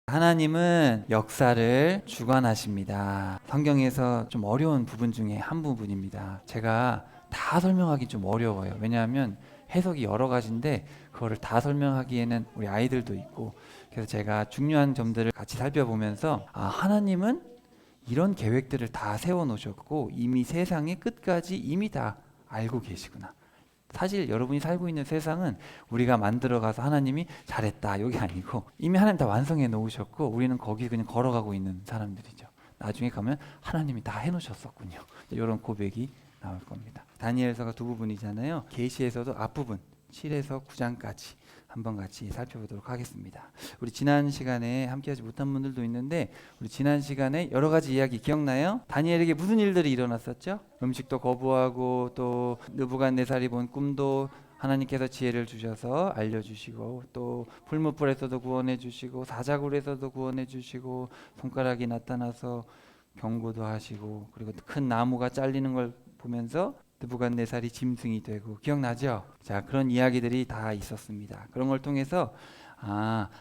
하나님은 역사를 주관하십니다. 성경에서 좀 어려운 부분 중에 한 부분입니다. 제가 다 설명하기 좀 어려워요. 왜냐하면 해석이 여러 가지인데 그거를 다 설명하기에는 우리 아이들도 있고, 그래서 제가 중요한 점들을 같이 살펴보면서 하나님은 이런 계획들을 다 세워놓으셨고 이미 세상의 끝까지 이미 다 알고 계시구나. 사실 여러분이 살고 있는 세상은 우리가 만들어가서 하나님이 잘했다 여기 아니고 이미 하나님 다 완성해 놓으셨고 우리는 거기 그냥 걸어가고 있는 사람들이죠. 나중에 가면 하나님이 다 해놓으셨었군요. 이런 고백이 나올 겁니다. 다니엘서가 두 부분이잖아요. 계시에서도 앞부분 7에서 9장까지 한번 같이 살펴보도록 하겠습니다. 우리 지난 시간에 함께하지 못한 분들도 있는데 우리 지난 시간에 여러 가지 이야기 기억나요? 다니엘에게 무슨 일들이 일어났었죠? 음식도 거부하고 또 느부갓네살이 본 꿈도 하나님께서 지혜를 주셔서 알려주시고 또 풀무불에서도 구원해 주시고 사자굴에서도 구원해 주시고 손가락이 나타나서 경고도 하시고 그리고 큰 나무가 잘리는 걸 보면서 느부갓네살이 짐승이 되고 기억나죠? 자, 그런 이야기들이 다 있었습니다. 그런 걸 통해서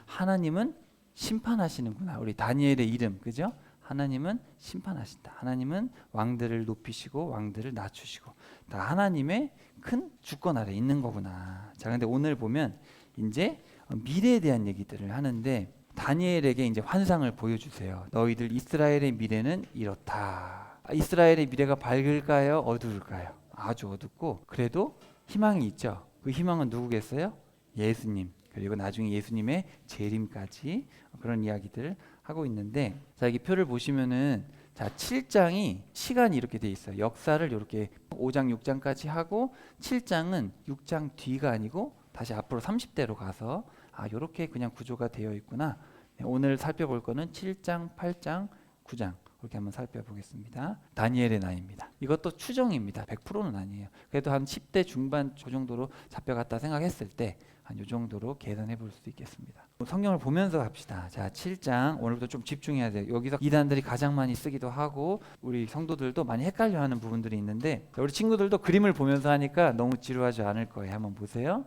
하나님은 심판하시는구나. 우리 다니엘의 이름, 그죠? 하나님은 심판하신다. 하나님은 왕들을 높이시고 왕들을 낮추시고 다 하나님의 큰 주권 아래 있는 거구나. 자, 근데 오늘 보면 이제 미래에 대한 얘기들을 하는데 다니엘에게 이제 환상을 보여주세요. 너희들 이스라엘의 미래는 이렇다. 이스라엘의 미래가 밝을까요? 어두울까요? 아주 어둡고 그래도 희망이 있죠. 그 희망은 누구겠어요? 예수님. 그리고 나중에 예수님의 재림까지 그런 이야기들을 하고 있는데, 자, 여기 표를 보시면은 자, 7장이 시간이 이렇게 돼 있어요. 역사를 이렇게 5장 6장까지 하고 7장은 6장 뒤가 아니고 다시 앞으로 30대로 가서 이렇게 그냥 구조가 되어 있구나. 네, 오늘 살펴볼 거는 7장, 8장, 9장 그렇게 한번 살펴보겠습니다. 다니엘의 나이입니다. 이것도 추정입니다. 100%는 아니에요. 그래도 한 10대 중반 저 정도로 잡혀갔다 생각했을 때 한 이 정도로 계산해 볼 수도 있겠습니다. 성경을 보면서 합시다. 자, 7장 오늘부터 좀 집중해야 돼요. 여기서 이단들이 가장 많이 쓰기도 하고 우리 성도들도 많이 헷갈려하는 부분들이 있는데 우리 친구들도 그림을 보면서 하니까 너무 지루하지 않을 거예요. 한번 보세요.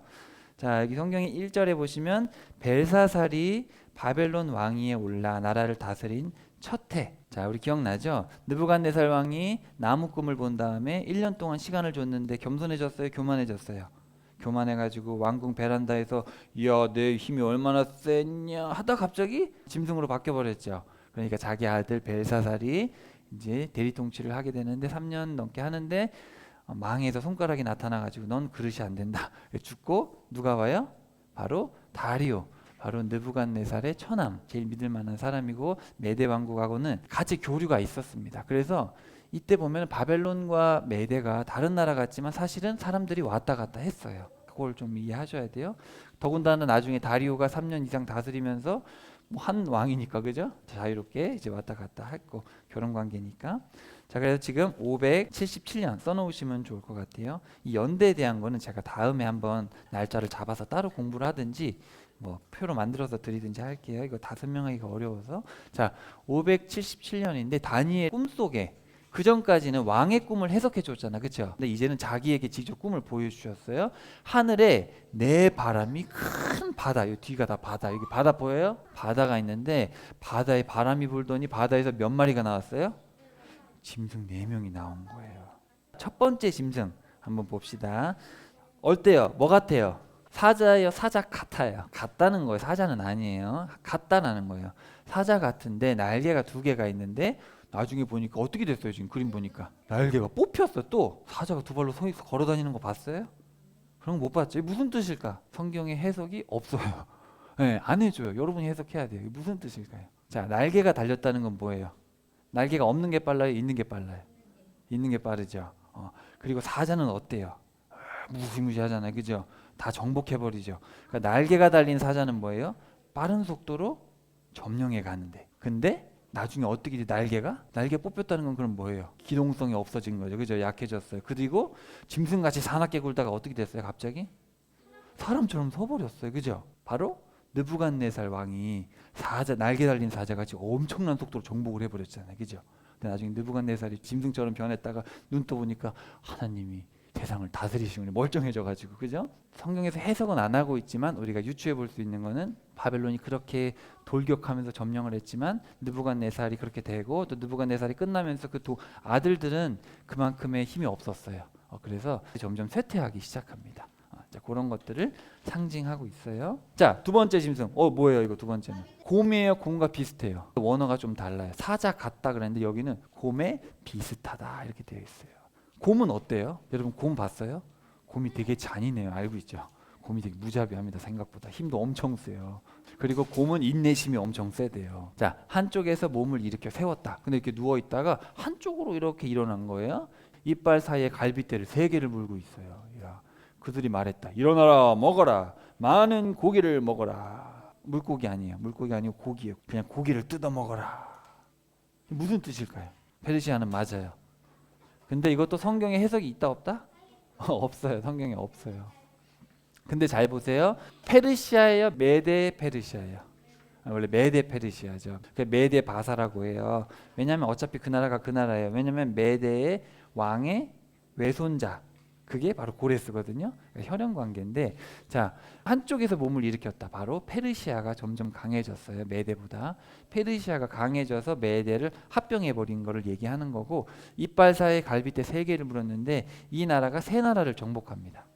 자, 여기 성경의 1절에 보시면 벨사살이 바벨론 왕위에 올라 나라를 다스린 첫 해. 자, 우리 기억나죠? 느부갓네살 왕이 나무 꿈을 본 다음에 1년 동안 시간을 줬는데 겸손해졌어요? 교만해졌어요? 교만해가지고 왕궁 베란다에서 야, 내 힘이 얼마나 셌냐 하다 갑자기 짐승으로 바뀌어버렸죠. 그러니까 자기 아들 벨사살이 이제 대리통치를 하게 되는데 3년 넘게 하는데 망해서 손가락이 나타나가지고 넌 그릇이 안 된다. 죽고 누가 와요? 바로 다리오. 바로 느부갓네살의 처남, 제일 믿을 만한 사람이고 메대 왕국하고는 같이 교류가 있었습니다. 그래서 이때 보면 바벨론과 메대가 다른 나라 같지만 사실은 사람들이 왔다 갔다 했어요. 그걸 좀 이해하셔야 돼요. 더군다나 나중에 다리오가 3년 이상 다스리면서 한 왕이니까 그죠? 자유롭게 이제 왔다 갔다 했고 결혼 관계니까. 자, 그래서 지금 577년 써놓으시면 좋을 것 같아요. 이 연대에 대한 거는 제가 다음에 한번 날짜를 잡아서 따로 공부를 하든지 뭐 표로 만들어서 드리든지 할게요. 이거 다 설명하기가 어려워서. 자, 577년인데 다니엘 꿈속에 그 전까지는 왕의 꿈을 해석해 줬잖아, 그렇죠? 근데 이제는 자기에게 직접 꿈을 보여주셨어요. 하늘에 내 바람이 큰 바다, 이 뒤가 다 바다. 여기 바다 보여요? 바다가 있는데 바다에 바람이 불더니 바다에서 몇 마리가 나왔어요? 짐승 4명이 나온 거예요. 첫 번째 짐승 한번 봅시다. 어때요? 뭐 같아요? 사자예요? 사자 같아요? 같다는 거예요. 사자는 아니에요. 같다라는 거예요. 사자 같은데 날개가 2개가 있는데 나중에 보니까 어떻게 됐어요? 지금 그림 보니까 날개가 뽑혔어. 또 사자가 2발로 서 있어 걸어 다니는 거 봤어요? 그런 거 못 봤죠? 무슨 뜻일까? 성경에 해석이 없어요. 네, 안 해줘요. 여러분이 해석해야 돼요. 무슨 뜻일까요? 자, 날개가 달렸다는 건 뭐예요? 날개가 없는 게 빨라요? 있는 게 빨라요? 있는 게 빠르죠. 그리고 사자는 어때요? 무시무시하잖아요. 그죠? 다 정복해버리죠. 그러니까 날개가 달린 사자는 뭐예요? 빠른 속도로 점령해 가는데. 근데 나중에 어떻게 돼? 날개 뽑혔다는 건 그럼 뭐예요? 기동성이 없어진 거죠. 그죠? 약해졌어요. 그리고 짐승같이 사납게 굴다가 어떻게 됐어요? 갑자기 사람처럼 서버렸어요. 그죠? 바로 느부갓네살 왕이 날개 달린 사자같이 엄청난 속도로 정복을 해버렸잖아요. 그죠? 근데 나중에 느부갓네살이 짐승처럼 변했다가 눈 떠보니까 하나님이 세상을 다스리시는 멀쩡해져가지고 그죠? 성경에서 해석은 안 하고 있지만 우리가 유추해 볼 수 있는 거는 바벨론이 그렇게 돌격하면서 점령을 했지만 느부갓네살이 그렇게 되고 또 느부갓네살이 끝나면서 그 아들들은 그만큼의 힘이 없었어요. 그래서 점점 쇠퇴하기 시작합니다. 자, 그런 것들을 상징하고 있어요. 자, 두 번째 짐승. 뭐예요 이거 두 번째는? 곰이에요. 곰과 비슷해요. 원어가 좀 달라요. 사자 같다 그랬는데 여기는 곰에 비슷하다 이렇게 되어 있어요. 곰은 어때요? 여러분 곰 봤어요? 곰이 되게 잔인해요. 알고 있죠? 곰이 되게 무자비합니다. 생각보다 힘도 엄청 세요. 그리고 곰은 인내심이 엄청 세대요. 자, 한쪽에서 몸을 이렇게 세웠다. 근데 이렇게 누워 있다가 한쪽으로 이렇게 일어난 거예요. 이빨 사이에 갈빗대를 3개를 물고 있어요. 야, 그들이 말했다. 일어나라, 먹어라. 많은 고기를 먹어라. 물고기 아니에요. 물고기 아니고 고기예요. 그냥 고기를 뜯어 먹어라. 무슨 뜻일까요? 페르시아는 맞아요. 근데 이것도 성경에 해석이 있다 없다? 없어요. 성경에 없어요. 근데 잘 보세요. 페르시아예요, 메데 페르시아예요. 원래 메데 페르시아죠. 메데 바사라고 해요. 왜냐하면 어차피 그 나라가 그 나라예요. 왜냐하면 메데의 왕의 외손자, 그게 바로 고레스거든요. 혈연 관계인데, 자, 한쪽에서 몸을 일으켰다. 바로 페르시아가 점점 강해졌어요. 메데보다. 페르시아가 강해져서 메데를 합병해 버린 거를 얘기하는 거고, 이빨 사이에 갈빗대 3개를 물었는데 이 나라가 3나라를 정복합니다.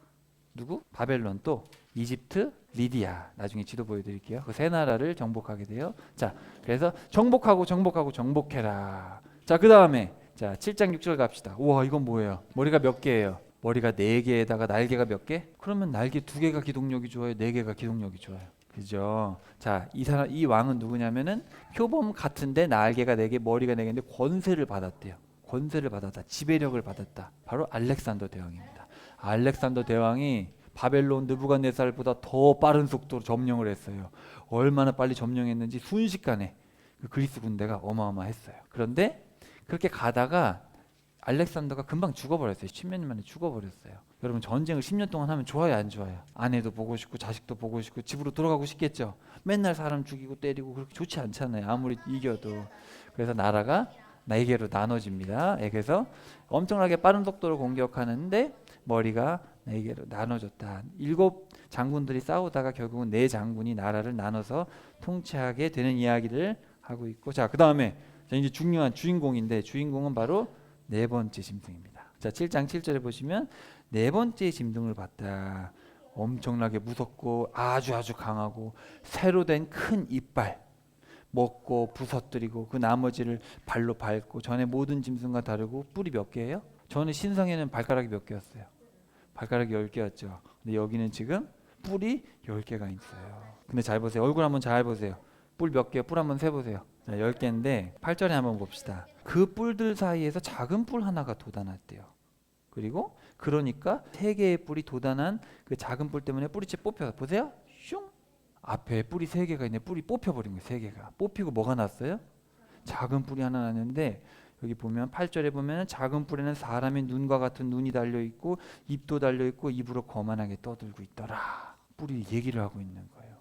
누구? 바벨론, 또 이집트, 리디아. 나중에 지도 보여드릴게요. 그 3나라를 정복하게 돼요. 자, 그래서 정복해라. 자, 그 다음에 자 7장 6절 갑시다. 우와, 이건 뭐예요? 머리가 몇 개예요? 머리가 4개에다가 날개가 몇 개? 그러면 날개 2개가 기동력이 좋아요? 4개가 기동력이 좋아요? 그죠? 자, 이 왕은 누구냐면은 표범 같은데 날개가 4개, 머리가 4개인데 권세를 받았대요. 권세를 받았다. 지배력을 받았다. 바로 알렉산더 대왕입니다. 알렉산더 대왕이 바벨론 느부갓네살보다 더 빠른 속도로 점령을 했어요. 얼마나 빨리 점령했는지 순식간에 그 그리스 군대가 어마어마했어요. 그런데 그렇게 가다가 알렉산더가 금방 죽어버렸어요. 10몇 년 만에 죽어버렸어요. 여러분 전쟁을 10년 동안 하면 좋아요, 안 좋아요? 아내도 보고 싶고 자식도 보고 싶고 집으로 돌아가고 싶겠죠. 맨날 사람 죽이고 때리고 그렇게 좋지 않잖아요. 아무리 이겨도. 그래서 나라가 4개로 나눠집니다. 그래서 엄청나게 빠른 속도로 공격하는데 머리가 4개로 나눠졌다. 7 장군들이 싸우다가 결국은 4 장군이 나라를 나눠서 통치하게 되는 이야기를 하고 있고, 자, 그 다음에 이제 중요한 주인공인데 주인공은 바로 4번째 짐승입니다. 자, 7장 7절에 보시면 4번째 짐승을 봤다. 엄청나게 무섭고 아주 강하고 새로 된 큰 이빨, 먹고 부서뜨리고 그 나머지를 발로 밟고, 전에 모든 짐승과 다르고 뿔이 몇 개예요? 전에 신성에는 발가락이 몇 개였어요? 발가락이 10개였죠. 근데 여기는 지금 뿔이 10개가 있어요. 근데 잘 보세요. 얼굴 한번 잘 보세요. 뿔 몇 개요? 뿔 한번 세보세요. 자, 10개인데 8절에 한번 봅시다. 그 뿔들 사이에서 작은 뿔 하나가 돋아났대요. 그리고 그러니까 3개의 뿔이 돋아난 그 작은 뿔 때문에 뿌리채 뽑혀서 보세요. 슝! 앞에 뿔이 3개가 있네. 뿔이 뽑혀버린 거예요. 3개가. 뽑히고 뭐가 났어요? 작은 뿔이 하나 났는데, 여기 보면 8절에 보면 작은 뿔에는 사람의 눈과 같은 눈이 달려있고 입도 달려있고 입으로 거만하게 떠들고 있더라. 뿔이 얘기를 하고 있는 거예요.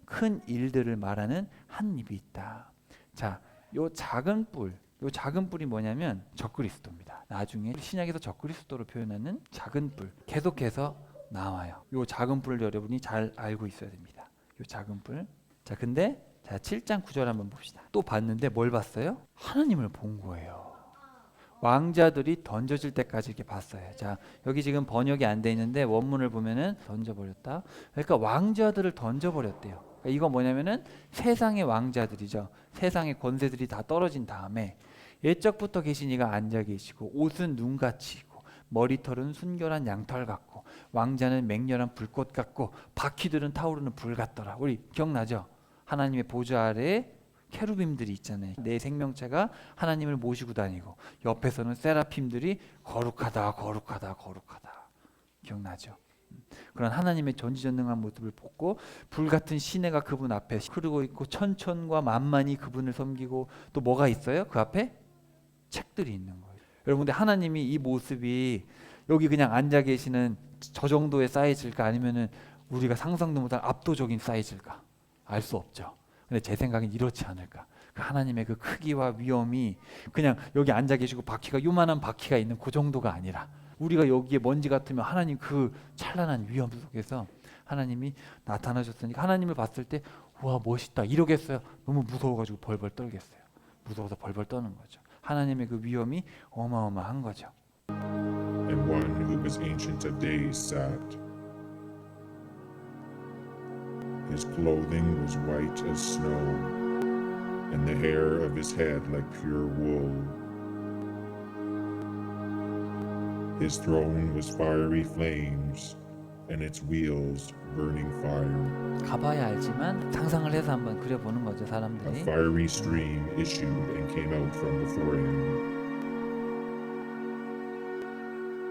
큰 일들을 말하는 한 입이 있다. 자, 요 작은 뿔이 뭐냐면 적그리스도입니다. 나중에 신약에서 적그리스도로 표현하는 작은 뿔 계속해서 나와요. 요 작은 뿔을 여러분이 잘 알고 있어야 됩니다. 요 작은 뿔. 자, 근데 자 7장 9절 한번 봅시다. 또 봤는데 뭘 봤어요? 하나님을 본 거예요. 왕자들이 던져질 때까지 이렇게 봤어요. 자, 여기 지금 번역이 안 돼 있는데 원문을 보면은 던져버렸다. 그러니까 왕자들을 던져버렸대요. 그러니까 이거 뭐냐면은 세상의 왕자들이죠. 세상의 권세들이 다 떨어진 다음에 옛적부터 계신 이가 앉아 계시고 옷은 눈같이 있고 머리털은 순결한 양털 같고 왕자는 맹렬한 불꽃 같고 바퀴들은 타오르는 불 같더라. 우리 기억나죠? 하나님의 보좌 아래에 케루빔들이 있잖아요. 내 생명체가 하나님을 모시고 다니고 옆에서는 세라핌들이 거룩하다 기억나죠? 그런 하나님의 전지전능한 모습을 보고 불같은 시내가 그분 앞에 흐르고 있고 천천과 만만이 그분을 섬기고, 또 뭐가 있어요? 그 앞에 책들이 있는 거예요. 여러분, 근데 하나님이 이 모습이 여기 그냥 앉아 계시는 저 정도의 사이즈일까, 아니면은 우리가 상상도 못한 압도적인 사이즈일까? 알 수 없죠. 근데 제 생각엔 이렇지 않을까. 그 하나님의 그 크기와 위엄이 그냥 여기 앉아 계시고 바퀴가 요만한 바퀴가 있는 그 정도가 아니라 우리가 여기에 먼지 같으면 하나님 그 찬란한 위엄 속에서 하나님이 나타나셨으니까 하나님을 봤을 때 와 멋있다 이러겠어요? 너무 무서워가지고 벌벌 떨겠어요. 무서워서 벌벌 떠는 거죠. 하나님의 그 위엄이 어마어마한 거죠. And one who was ancient of days sat. His clothing was white as snow, and the hair of his head like pure wool. His throne was fiery flames, and its wheels burning fire. 가봐야 알지만 상상을 해서 한번 그려보는 거죠, A 사람들이. fiery stream issued and came out from before him.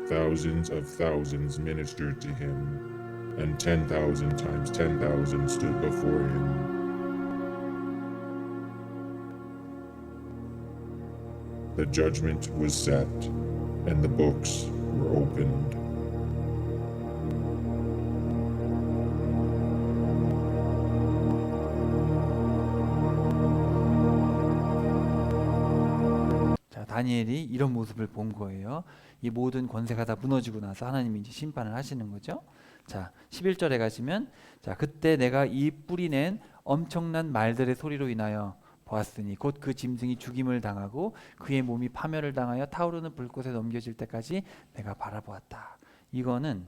Thousands of thousands ministered to him, and 10,000 times 10,000 stood before him. The judgment was set, and the books were opened. 자, 다니엘이 이런 모습을 본 거예요. 이 모든 권세가 다 무너지고 나서 하나님이 이제 심판을 하시는 거죠. 자, 11절에 가시면 자, 그때 내가 이 뿌리낸 엄청난 말들의 소리로 인하여 보았으니 곧 그 짐승이 죽임을 당하고 그의 몸이 파멸을 당하여 타오르는 불꽃에 넘겨질 때까지 내가 바라보았다. 이거는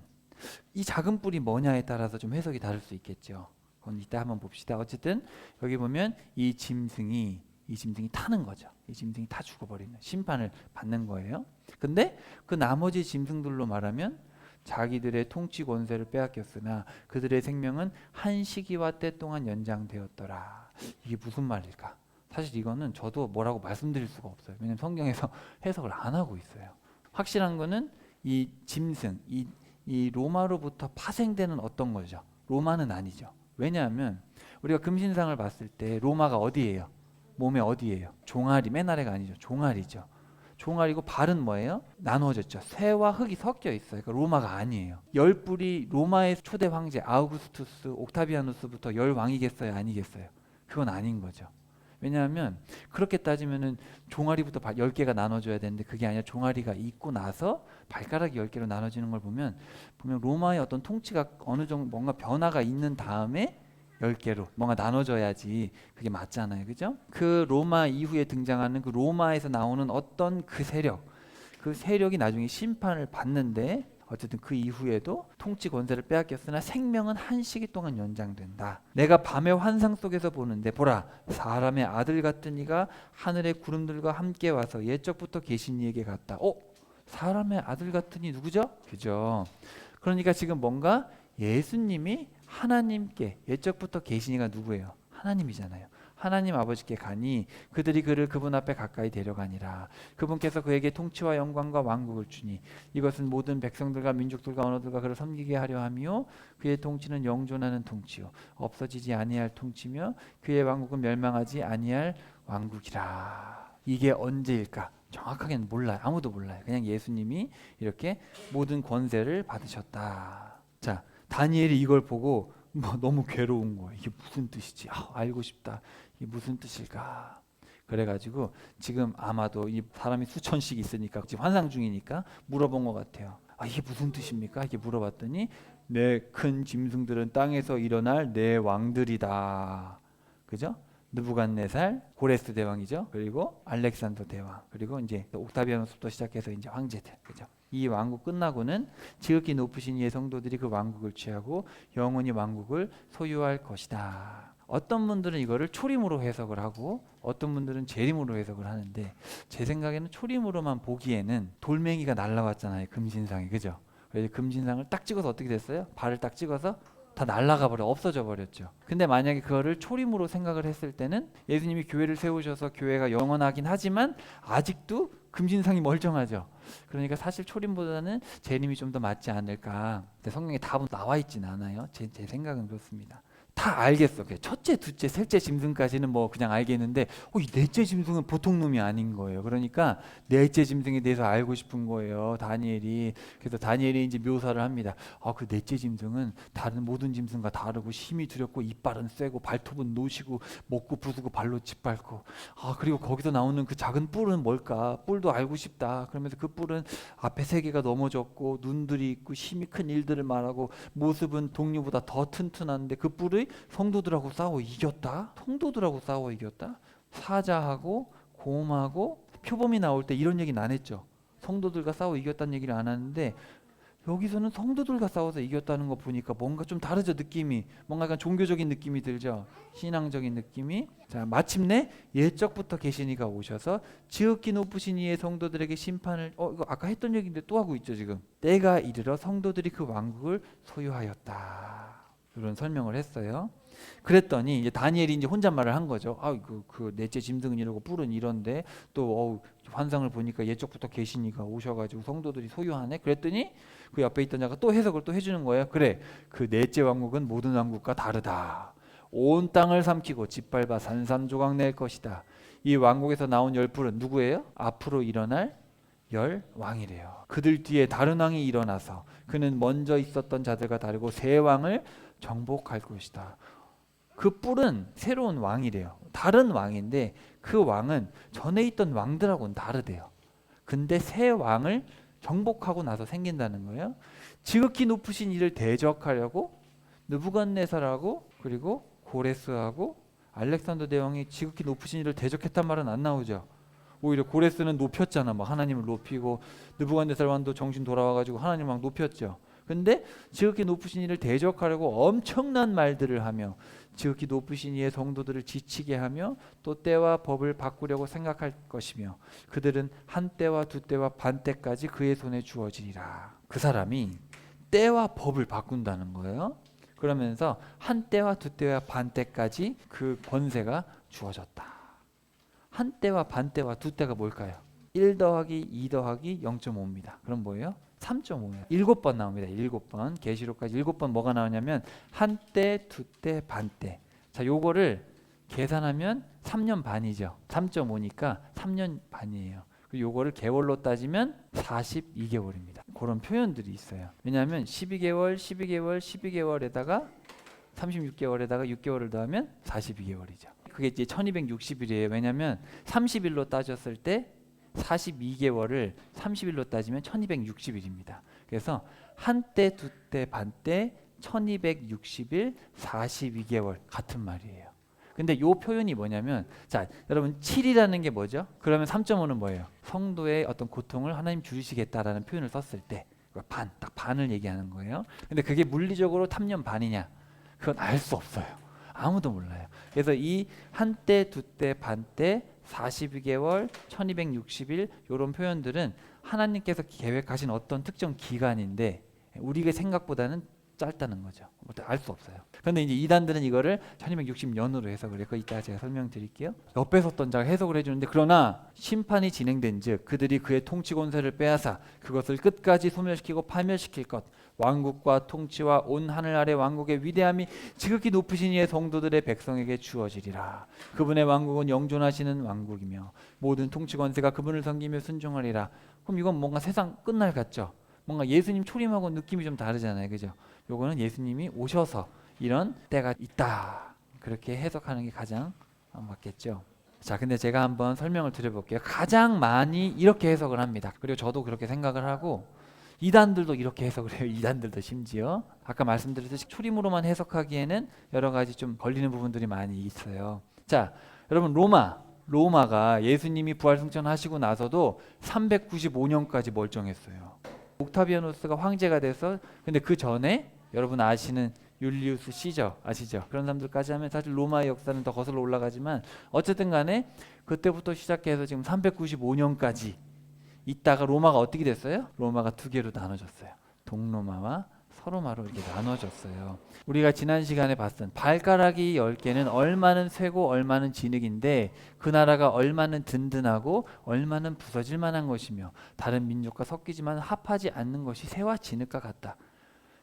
이 작은 뿔이 뭐냐에 따라서 좀 해석이 다를 수 있겠죠. 그건 이따 한번 봅시다. 어쨌든 여기 보면 이 짐승이 타는 거죠. 이 짐승이 타 죽어버리는 심판을 받는 거예요. 근데 그 나머지 짐승들로 말하면 자기들의 통치 권세를 빼앗겼으나 그들의 생명은 한 시기와 때 동안 연장되었더라. 이게 무슨 말일까? 사실 이거는 저도 뭐라고 말씀드릴 수가 없어요. 왜냐하면 성경에서 해석을 안 하고 있어요. 확실한 거는 이 짐승, 이 로마로부터 파생되는 어떤 거죠. 로마는 아니죠. 왜냐하면 우리가 금신상을 봤을 때 로마가 어디예요? 몸에 어디예요? 종아리, 맨 아래가 아니죠. 종아리죠. 종아리고 발은 뭐예요? 나누어졌죠. 쇠와 흙이 섞여 있어요. 그러니까 로마가 아니에요. 열 뿔이 로마의 초대 황제 아우구스투스, 옥타비아누스부터 열 왕이겠어요? 아니겠어요? 그건 아닌 거죠. 왜냐하면 그렇게 따지면은 종아리부터 10개가 나눠져야 되는데 그게 아니라 종아리가 있고 나서 발가락이 10개로 나눠지는 걸 보면 로마의 어떤 통치가 어느 정도 뭔가 변화가 있는 다음에 10개로 뭔가 나눠져야지 그게 맞잖아요. 그죠? 그 로마 이후에 등장하는 그 로마에서 나오는 어떤 그 세력이 나중에 심판을 받는데 어쨌든 그 이후에도 통치 권세를 빼앗겼으나 생명은 한 시기 동안 연장된다. 내가 밤의 환상 속에서 보는데 보라 사람의 아들 같은 이가 하늘의 구름들과 함께 와서 옛적부터 계신 이에게 갔다. 사람의 아들 같은 이 누구죠? 그죠? 그러니까 지금 뭔가 예수님이 하나님께 옛적부터 계신 이가 누구예요? 하나님이잖아요. 하나님 아버지께 가니 그들이 그를 그분 앞에 가까이 데려가니라. 그분께서 그에게 통치와 영광과 왕국을 주니 이것은 모든 백성들과 민족들과 언어들과 그를 섬기게 하려 함이요 그의 통치는 영존하는 통치요 없어지지 아니할 통치며 그의 왕국은 멸망하지 아니할 왕국이라. 이게 언제일까? 정확하게는 몰라요. 아무도 몰라요. 그냥 예수님이 이렇게 모든 권세를 받으셨다. 자, 다니엘이 이걸 보고 너무 괴로운 거예요. 이게 무슨 뜻이지? 알고 싶다. 이게 무슨 뜻일까? 그래가지고 지금 아마도 이 사람이 수천씩 있으니까 지금 환상 중이니까 물어본 것 같아요. 이게 무슨 뜻입니까? 이렇게 물어봤더니 내 큰 짐승들은 땅에서 일어날 내 왕들이다. 그죠? 느부갓네살, 고레스 대왕이죠. 그리고 알렉산더 대왕, 그리고 이제 옥타비아누스부터 시작해서 이제 황제들, 그죠? 이 왕국 끝나고는 지극히 높으신 이의 성도들이 그 왕국을 취하고 영원히 왕국을 소유할 것이다. 어떤 분들은 이거를 초림으로 해석을 하고 어떤 분들은 재림으로 해석을 하는데 제 생각에는 초림으로만 보기에는 돌멩이가 날라왔잖아요. 금신상이, 그죠? 그래서 금신상을 딱 찍어서 어떻게 됐어요? 발을 딱 찍어서 다 날아가 버려, 없어져 버렸죠. 근데 만약에 그거를 초림으로 생각을 했을 때는 예수님이 교회를 세우셔서 교회가 영원하긴 하지만 아직도 금신상이 멀쩡하죠. 그러니까 사실 초림보다는 재림이 좀 더 맞지 않을까. 근데 성경에 답은 나와 있진 않아요. 제 생각은 그렇습니다. 다 알겠어. 첫째, 둘째, 셋째 짐승까지는 뭐 그냥 알겠는데 이 넷째 짐승은 보통 놈이 아닌 거예요. 그러니까 넷째 짐승에 대해서 알고 싶은 거예요, 다니엘이. 그래서 다니엘이 이제 묘사를 합니다. 그 넷째 짐승은 다른 모든 짐승과 다르고 힘이 두렵고 이빨은 세고 발톱은 노시고 먹고 부수고 발로 짓밟고 그리고 거기서 나오는 그 작은 뿔은 뭘까? 뿔도 알고 싶다. 그러면서 그 뿔은 앞에 세 개가 넘어졌고 눈들이 있고 힘이 큰 일들을 말하고 모습은 동류보다 더 튼튼한데 그 뿔이 성도들하고 싸워 이겼다? 성도들하고 싸워 이겼다? 사자하고 곰하고 표범이 나올 때 이런 얘기는 안 했죠. 성도들과 싸워 이겼다는 얘기를 안 하는데 여기서는 성도들과 싸워서 이겼다는 거 보니까 뭔가 좀 다르죠. 느낌이 뭔가 약간 종교적인 느낌이 들죠. 신앙적인 느낌이. 자, 마침내 옛적부터 계신 이가 오셔서 지극히 높으신 이의 성도들에게 심판을 이거 아까 했던 얘기인데 또 하고 있죠. 지금 때가 이르러 성도들이 그 왕국을 소유하였다, 이런 설명을 했어요. 그랬더니 이제 다니엘이 이제 혼잣말을 한 거죠. 그 넷째 짐승은 이러고 뿔은 이런데 또 환상을 보니까 옛적부터 계신 이가 오셔가지고 성도들이 소유하네. 그랬더니 그 옆에 있던 자가 또 해석을 또 해주는 거예요. 그래, 그 넷째 왕국은 모든 왕국과 다르다. 온 땅을 삼키고 짓밟아 산산조각 낼 것이다. 이 왕국에서 나온 열 뿔은 누구예요? 앞으로 일어날 열 왕이래요. 그들 뒤에 다른 왕이 일어나서 그는 먼저 있었던 자들과 다르고 새 왕을 정복할 것이다. 그 뿔은 새로운 왕이래요. 다른 왕인데 그 왕은 전에 있던 왕들하고는 다르대요. 근데 새 왕을 정복하고 나서 생긴다는 거예요. 지극히 높으신 이를 대적하려고 느부갓네살하고 그리고 고레스하고 알렉산더 대왕이 지극히 높으신 이를 대적했단 말은 안 나오죠. 오히려 고레스는 높였잖아. 막 하나님을 높이고 느부갓네살 왕도 정신 돌아와가지고 하나님 막 높였죠. 근데 지극히 높으신 이를 대적하려고 엄청난 말들을 하며 지극히 높으신 이의 성도들을 지치게 하며 또 때와 법을 바꾸려고 생각할 것이며 그들은 한 때와 두 때와 반 때까지 그의 손에 주어지리라. 그 사람이 때와 법을 바꾼다는 거예요. 그러면서 한 때와 두 때와 반 때까지 그 권세가 주어졌다. 한 때와 반 때와 두 때가 뭘까요? 1 더하기 2 더하기 0.5입니다. 그럼 뭐예요? 3.5예요. 7번 나옵니다. 7번. 계시록까지 7번 뭐가 나오냐면 한 때, 두 때, 반 때. 자, 요거를 계산하면 3년 반이죠. 3.5니까 3년 반이에요. 그리고 요거를 개월로 따지면 42개월입니다. 그런 표현들이 있어요. 왜냐하면 12개월, 12개월, 12개월에다가 36개월에다가 6개월을 더하면 42개월이죠. 그게 이제 1260일이에요. 왜냐하면 30일로 따졌을 때 42개월을 30일로 따지면 1260일입니다. 그래서 한때, 두때, 반때, 1260일, 42개월 같은 말이에요. 근데 요 표현이 뭐냐면 자, 여러분 7이라는 게 뭐죠? 그러면 3.5는 뭐예요? 성도의 어떤 고통을 하나님 줄이시겠다라는 표현을 썼을 때 딱 반을 얘기하는 거예요. 근데 그게 물리적으로 3년 반이냐? 그건 알 수 없어요. 아무도 몰라요. 그래서 이 한때, 두때, 반때, 42개월, 1260일 이런 표현들은 하나님께서 계획하신 어떤 특정 기간인데 우리가 생각보다는 짧다는 거죠. 알 수 없어요. 그런데 이제 이단들은 이거를 1260년으로 해석을 했고 이따가 제가 설명드릴게요. 옆에 섰던 자가 해석을 해주는데 그러나 심판이 진행된즉 그들이 그의 통치 권세를 빼앗아 그것을 끝까지 소멸시키고 파멸시킬 것 왕국과 통치와 온 하늘 아래 왕국의 위대함이 지극히 높으신 이의 성도들의 백성에게 주어지리라. 그분의 왕국은 영존하시는 왕국이며 모든 통치 권세가 그분을 섬기며 순종하리라. 그럼 이건 뭔가 세상 끝날 같죠? 뭔가 예수님 초림하고 느낌이 좀 다르잖아요. 그죠? 요거는 예수님이 오셔서 이런 때가 있다. 그렇게 해석하는 게 가장 맞겠죠. 자, 근데 제가 한번 설명을 드려볼게요. 가장 많이 이렇게 해석을 합니다. 그리고 저도 그렇게 생각을 하고 이단들도 이렇게 해석을 해요. 이단들도 심지어 아까 말씀드렸듯이 초림으로만 해석하기에는 여러 가지 좀 걸리는 부분들이 많이 있어요. 자, 여러분 로마가 예수님이 부활승천하시고 나서도 395년까지 멀쩡했어요. 옥타비아누스가 황제가 돼서 근데 그 전에 여러분 아시는 율리우스 시저 아시죠? 그런 사람들까지 하면 사실 로마의 역사는 더 거슬러 올라가지만 어쨌든 간에 그때부터 시작해서 지금 395년까지 있다가 로마가 어떻게 됐어요? 로마가 두 개로 나눠졌어요. 동로마와 서로마로 이렇게 나눠졌어요. 우리가 지난 시간에 봤던 발가락이 10개는 얼마는 쇠고 얼마는 진흙인데 그 나라가 얼마는 든든하고 얼마는 부서질 만한 것이며 다른 민족과 섞이지만 합하지 않는 것이 쇠와 진흙과 같다.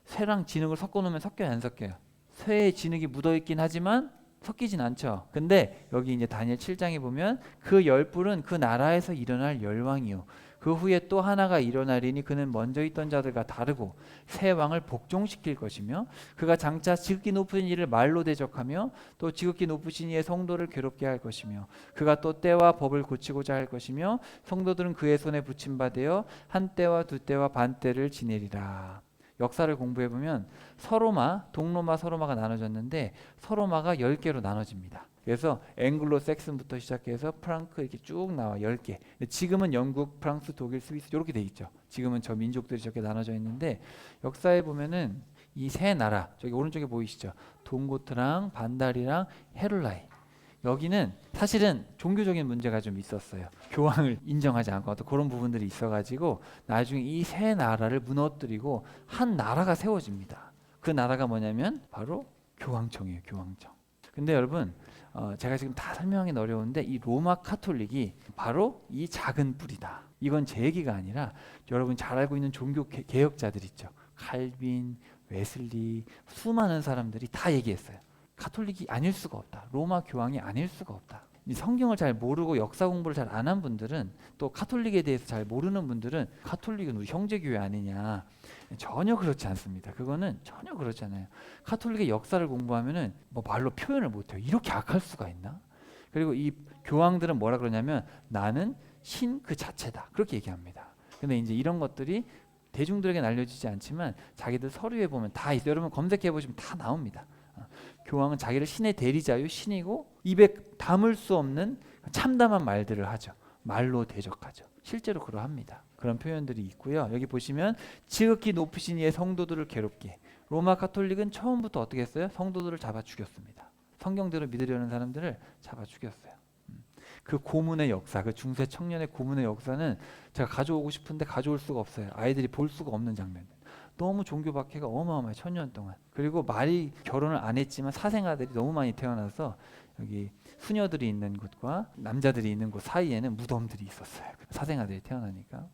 쇠랑 진흙을 섞어 놓으면 섞여요, 안 섞여요? 쇠의 진흙이 묻어있긴 하지만 섞이진 않죠. 근데 여기 이제 다니엘 7장에 보면 그 열불은 그 나라에서 일어날 열왕이요 그 후에 또 하나가 일어나리니 그는 먼저 있던 자들과 다르고 새 왕을 복종시킬 것이며 그가 장차 지극히 높은 이를 말로 대적하며 또 지극히 높으신 이의 성도를 괴롭게 할 것이며 그가 또 때와 법을 고치고자 할 것이며 성도들은 그의 손에 붙임받아 한 때와 두 때와 반 때를 지내리라. 역사를 공부해 보면 서로마, 동로마, 서로마가 나눠졌는데 서로마가 10개로 나눠집니다. 그래서 앵글로 섹슨부터 시작해서 프랑크 이렇게 쭉 나와 10개. 근데 지금은 영국, 프랑스, 독일, 스위스 이렇게 돼 있죠. 지금은 저 민족들이 저렇게 나눠져 있는데 역사에 보면은 이 세 나라 저기 오른쪽에 보이시죠? 동고트랑 반달이랑 헤룰라이. 여기는 사실은 종교적인 문제가 좀 있었어요. 교황을 인정하지 않고 어떤 그런 부분들이 있어가지고 나중에 이 세 나라를 무너뜨리고 한 나라가 세워집니다. 그 나라가 뭐냐면 바로 교황청이에요. 교황청. 근데 여러분 제가 지금 다 설명하기는 어려운데 이 로마 카톨릭이 바로 이 작은 뿌리다. 이건 제 얘기가 아니라 여러분 잘 알고 있는 종교 개혁자들 있죠. 칼빈, 웨슬리 수많은 사람들이 다 얘기했어요. 카톨릭이 아닐 수가 없다. 로마 교황이 아닐 수가 없다. 이 성경을 잘 모르고 역사 공부를 잘 안 한 분들은 또 카톨릭에 대해서 잘 모르는 분들은 카톨릭은 우리 형제교회 아니냐. 전혀 그렇지 않습니다. 그거는 전혀 그렇지 않아요. 카톨릭의 역사를 공부하면은 뭐 말로 표현을 못해요. 이렇게 악할 수가 있나? 그리고 이 교황들은 뭐라 그러냐면 나는 신 그 자체다. 그렇게 얘기합니다. 근데 이제 이런 것들이 대중들에게는 알려지지 않지만 자기들 서류에 보면 다 있어요. 여러분 검색해 보시면 다 나옵니다. 교황은 자기를 신의 대리자요 신이고 입에 담을 수 없는 참담한 말들을 하죠. 말로 대적하죠. 실제로 그러합니다. 그런 표현들이 있고요. 여기 보시면 지극히 높으신 이의 성도들을 괴롭게. 로마 카톨릭은 처음부터 어떻게 했어요? 성도들을 잡아 죽였습니다. 성경대로 믿으려는 사람들을 잡아 죽였어요. 그 고문의 역사, 그 중세 청년의 고문의 역사는 제가 가져오고 싶은데 가져올 수가 없어요. 아이들이 볼 수가 없는 장면. 너무 종교 박해가 어마어마해. 1000년 동안. 그리고 말이 결혼을 안 했지만 사생아들이 너무 많이 태어나서 여기 수녀들이 있는 곳과 남자들이 있는 곳 사이에는 무덤들이 있었어요. 사생아들이 태어나니까.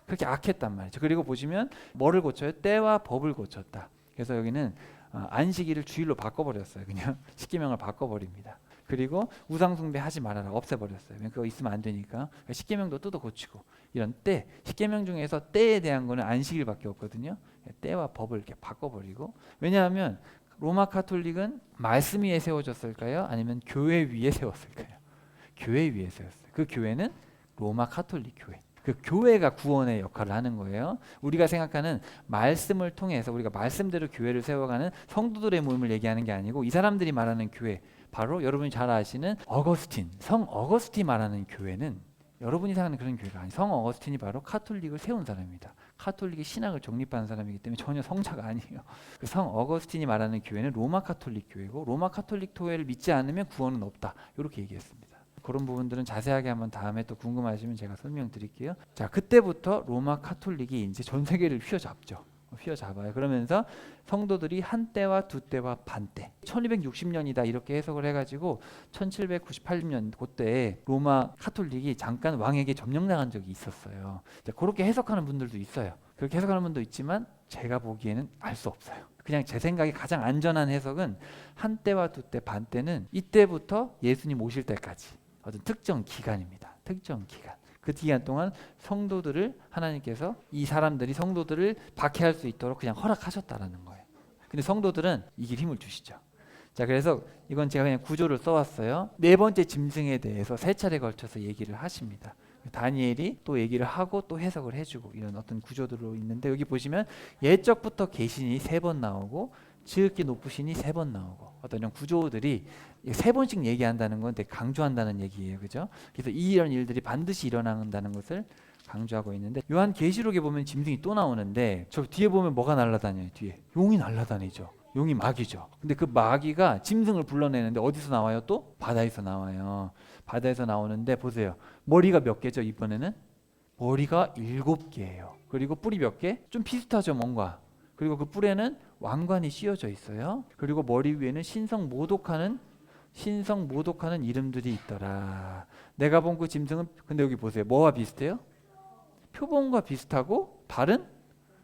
그렇게 악했단 말이죠. 그리고 보시면 뭐를 고쳐요? 때와 법을 고쳤다. 그래서 여기는 안식일을 주일로 바꿔버렸어요. 그냥 십계명을 바꿔버립니다. 그리고 우상 숭배하지 말아라 없애버렸어요. 그거 있으면 안 되니까 십계명도 뜯어 고치고 이런 때 십계명 중에서 때에 대한 거는 안식일밖에 없거든요. 때와 법을 이렇게 바꿔버리고 왜냐하면 로마 카톨릭은 말씀 위에 세워졌을까요? 아니면 교회 위에 세웠을까요? 교회 위에 세웠어요. 그 교회는 로마 카톨릭 교회. 그 교회가 구원의 역할을 하는 거예요. 우리가 생각하는 말씀을 통해서 우리가 말씀대로 교회를 세워가는 성도들의 모임을 얘기하는 게 아니고 이 사람들이 말하는 교회 바로 여러분이 잘 아시는 어거스틴, 성 어거스틴이 말하는 교회는 여러분이 생각하는 그런 교회가 아니에요. 성 어거스틴이 바로 카톨릭을 세운 사람입니다. 카톨릭의 신학을 정립한 사람이기 때문에 전혀 성자가 아니에요. 그 성 어거스틴이 말하는 교회는 로마 카톨릭 교회고 로마 카톨릭 교회를 믿지 않으면 구원은 없다. 이렇게 얘기했습니다. 그런 부분들은 자세하게 한번 다음에 또 궁금하시면 제가 설명드릴게요. 자, 그때부터 로마 카톨릭이 이제 전 세계를 휘어잡죠. 휘어잡아요. 그러면서 성도들이 한 때와 두 때와 반 때 1260년이다 이렇게 해석을 해가지고 1798년 그때 로마 카톨릭이 잠깐 왕에게 점령당한 적이 있었어요. 그렇게 해석하는 분들도 있어요. 그렇게 해석하는 분도 있지만 제가 보기에는 알 수 없어요. 그냥 제 생각에 가장 안전한 해석은 한 때와 두 때, 반 때는 이때부터 예수님 오실 때까지 어떤 특정 기간입니다. 특정 기간. 그 기간 동안 성도들을 하나님께서 이 사람들이 성도들을 박해할 수 있도록 그냥 허락하셨다라는 거예요. 근데 성도들은 이길 힘을 주시죠. 자, 그래서 이건 제가 그냥 구조를 써왔어요. 네 번째 짐승에 대해서 세 차례 걸쳐서 얘기를 하십니다. 다니엘이 또 얘기를 하고 또 해석을 해주고 이런 어떤 구조들로 있는데 여기 보시면 옛적부터 계시니 3번 나오고 지극히 높으시니 3번 나오고 어떤 이런 구조들이 3번씩 얘기한다는 건 되게 강조한다는 얘기예요. 그죠? 그래서 이런 일들이 반드시 일어난다는 것을 강조하고 있는데 요한계시록에 보면 짐승이 또 나오는데 저 뒤에 보면 뭐가 날아다녀요? 뒤에 용이 날아다니죠. 용이 마귀죠. 근데 그 마귀가 짐승을 불러내는데 어디서 나와요? 또 바다에서 나와요. 바다에서 나오는데 보세요. 머리가 몇 개죠? 이번에는 머리가 7개예요. 그리고 뿔이 몇 개? 좀 비슷하죠, 뭔가. 그리고 그 뿔에는 왕관이 씌워져 있어요. 그리고 머리 위에는 신성 모독하는 이름들이 있더라. 내가 본 그 짐승은 근데 여기 보세요. 뭐와 비슷해요? 표범과 비슷하고 발은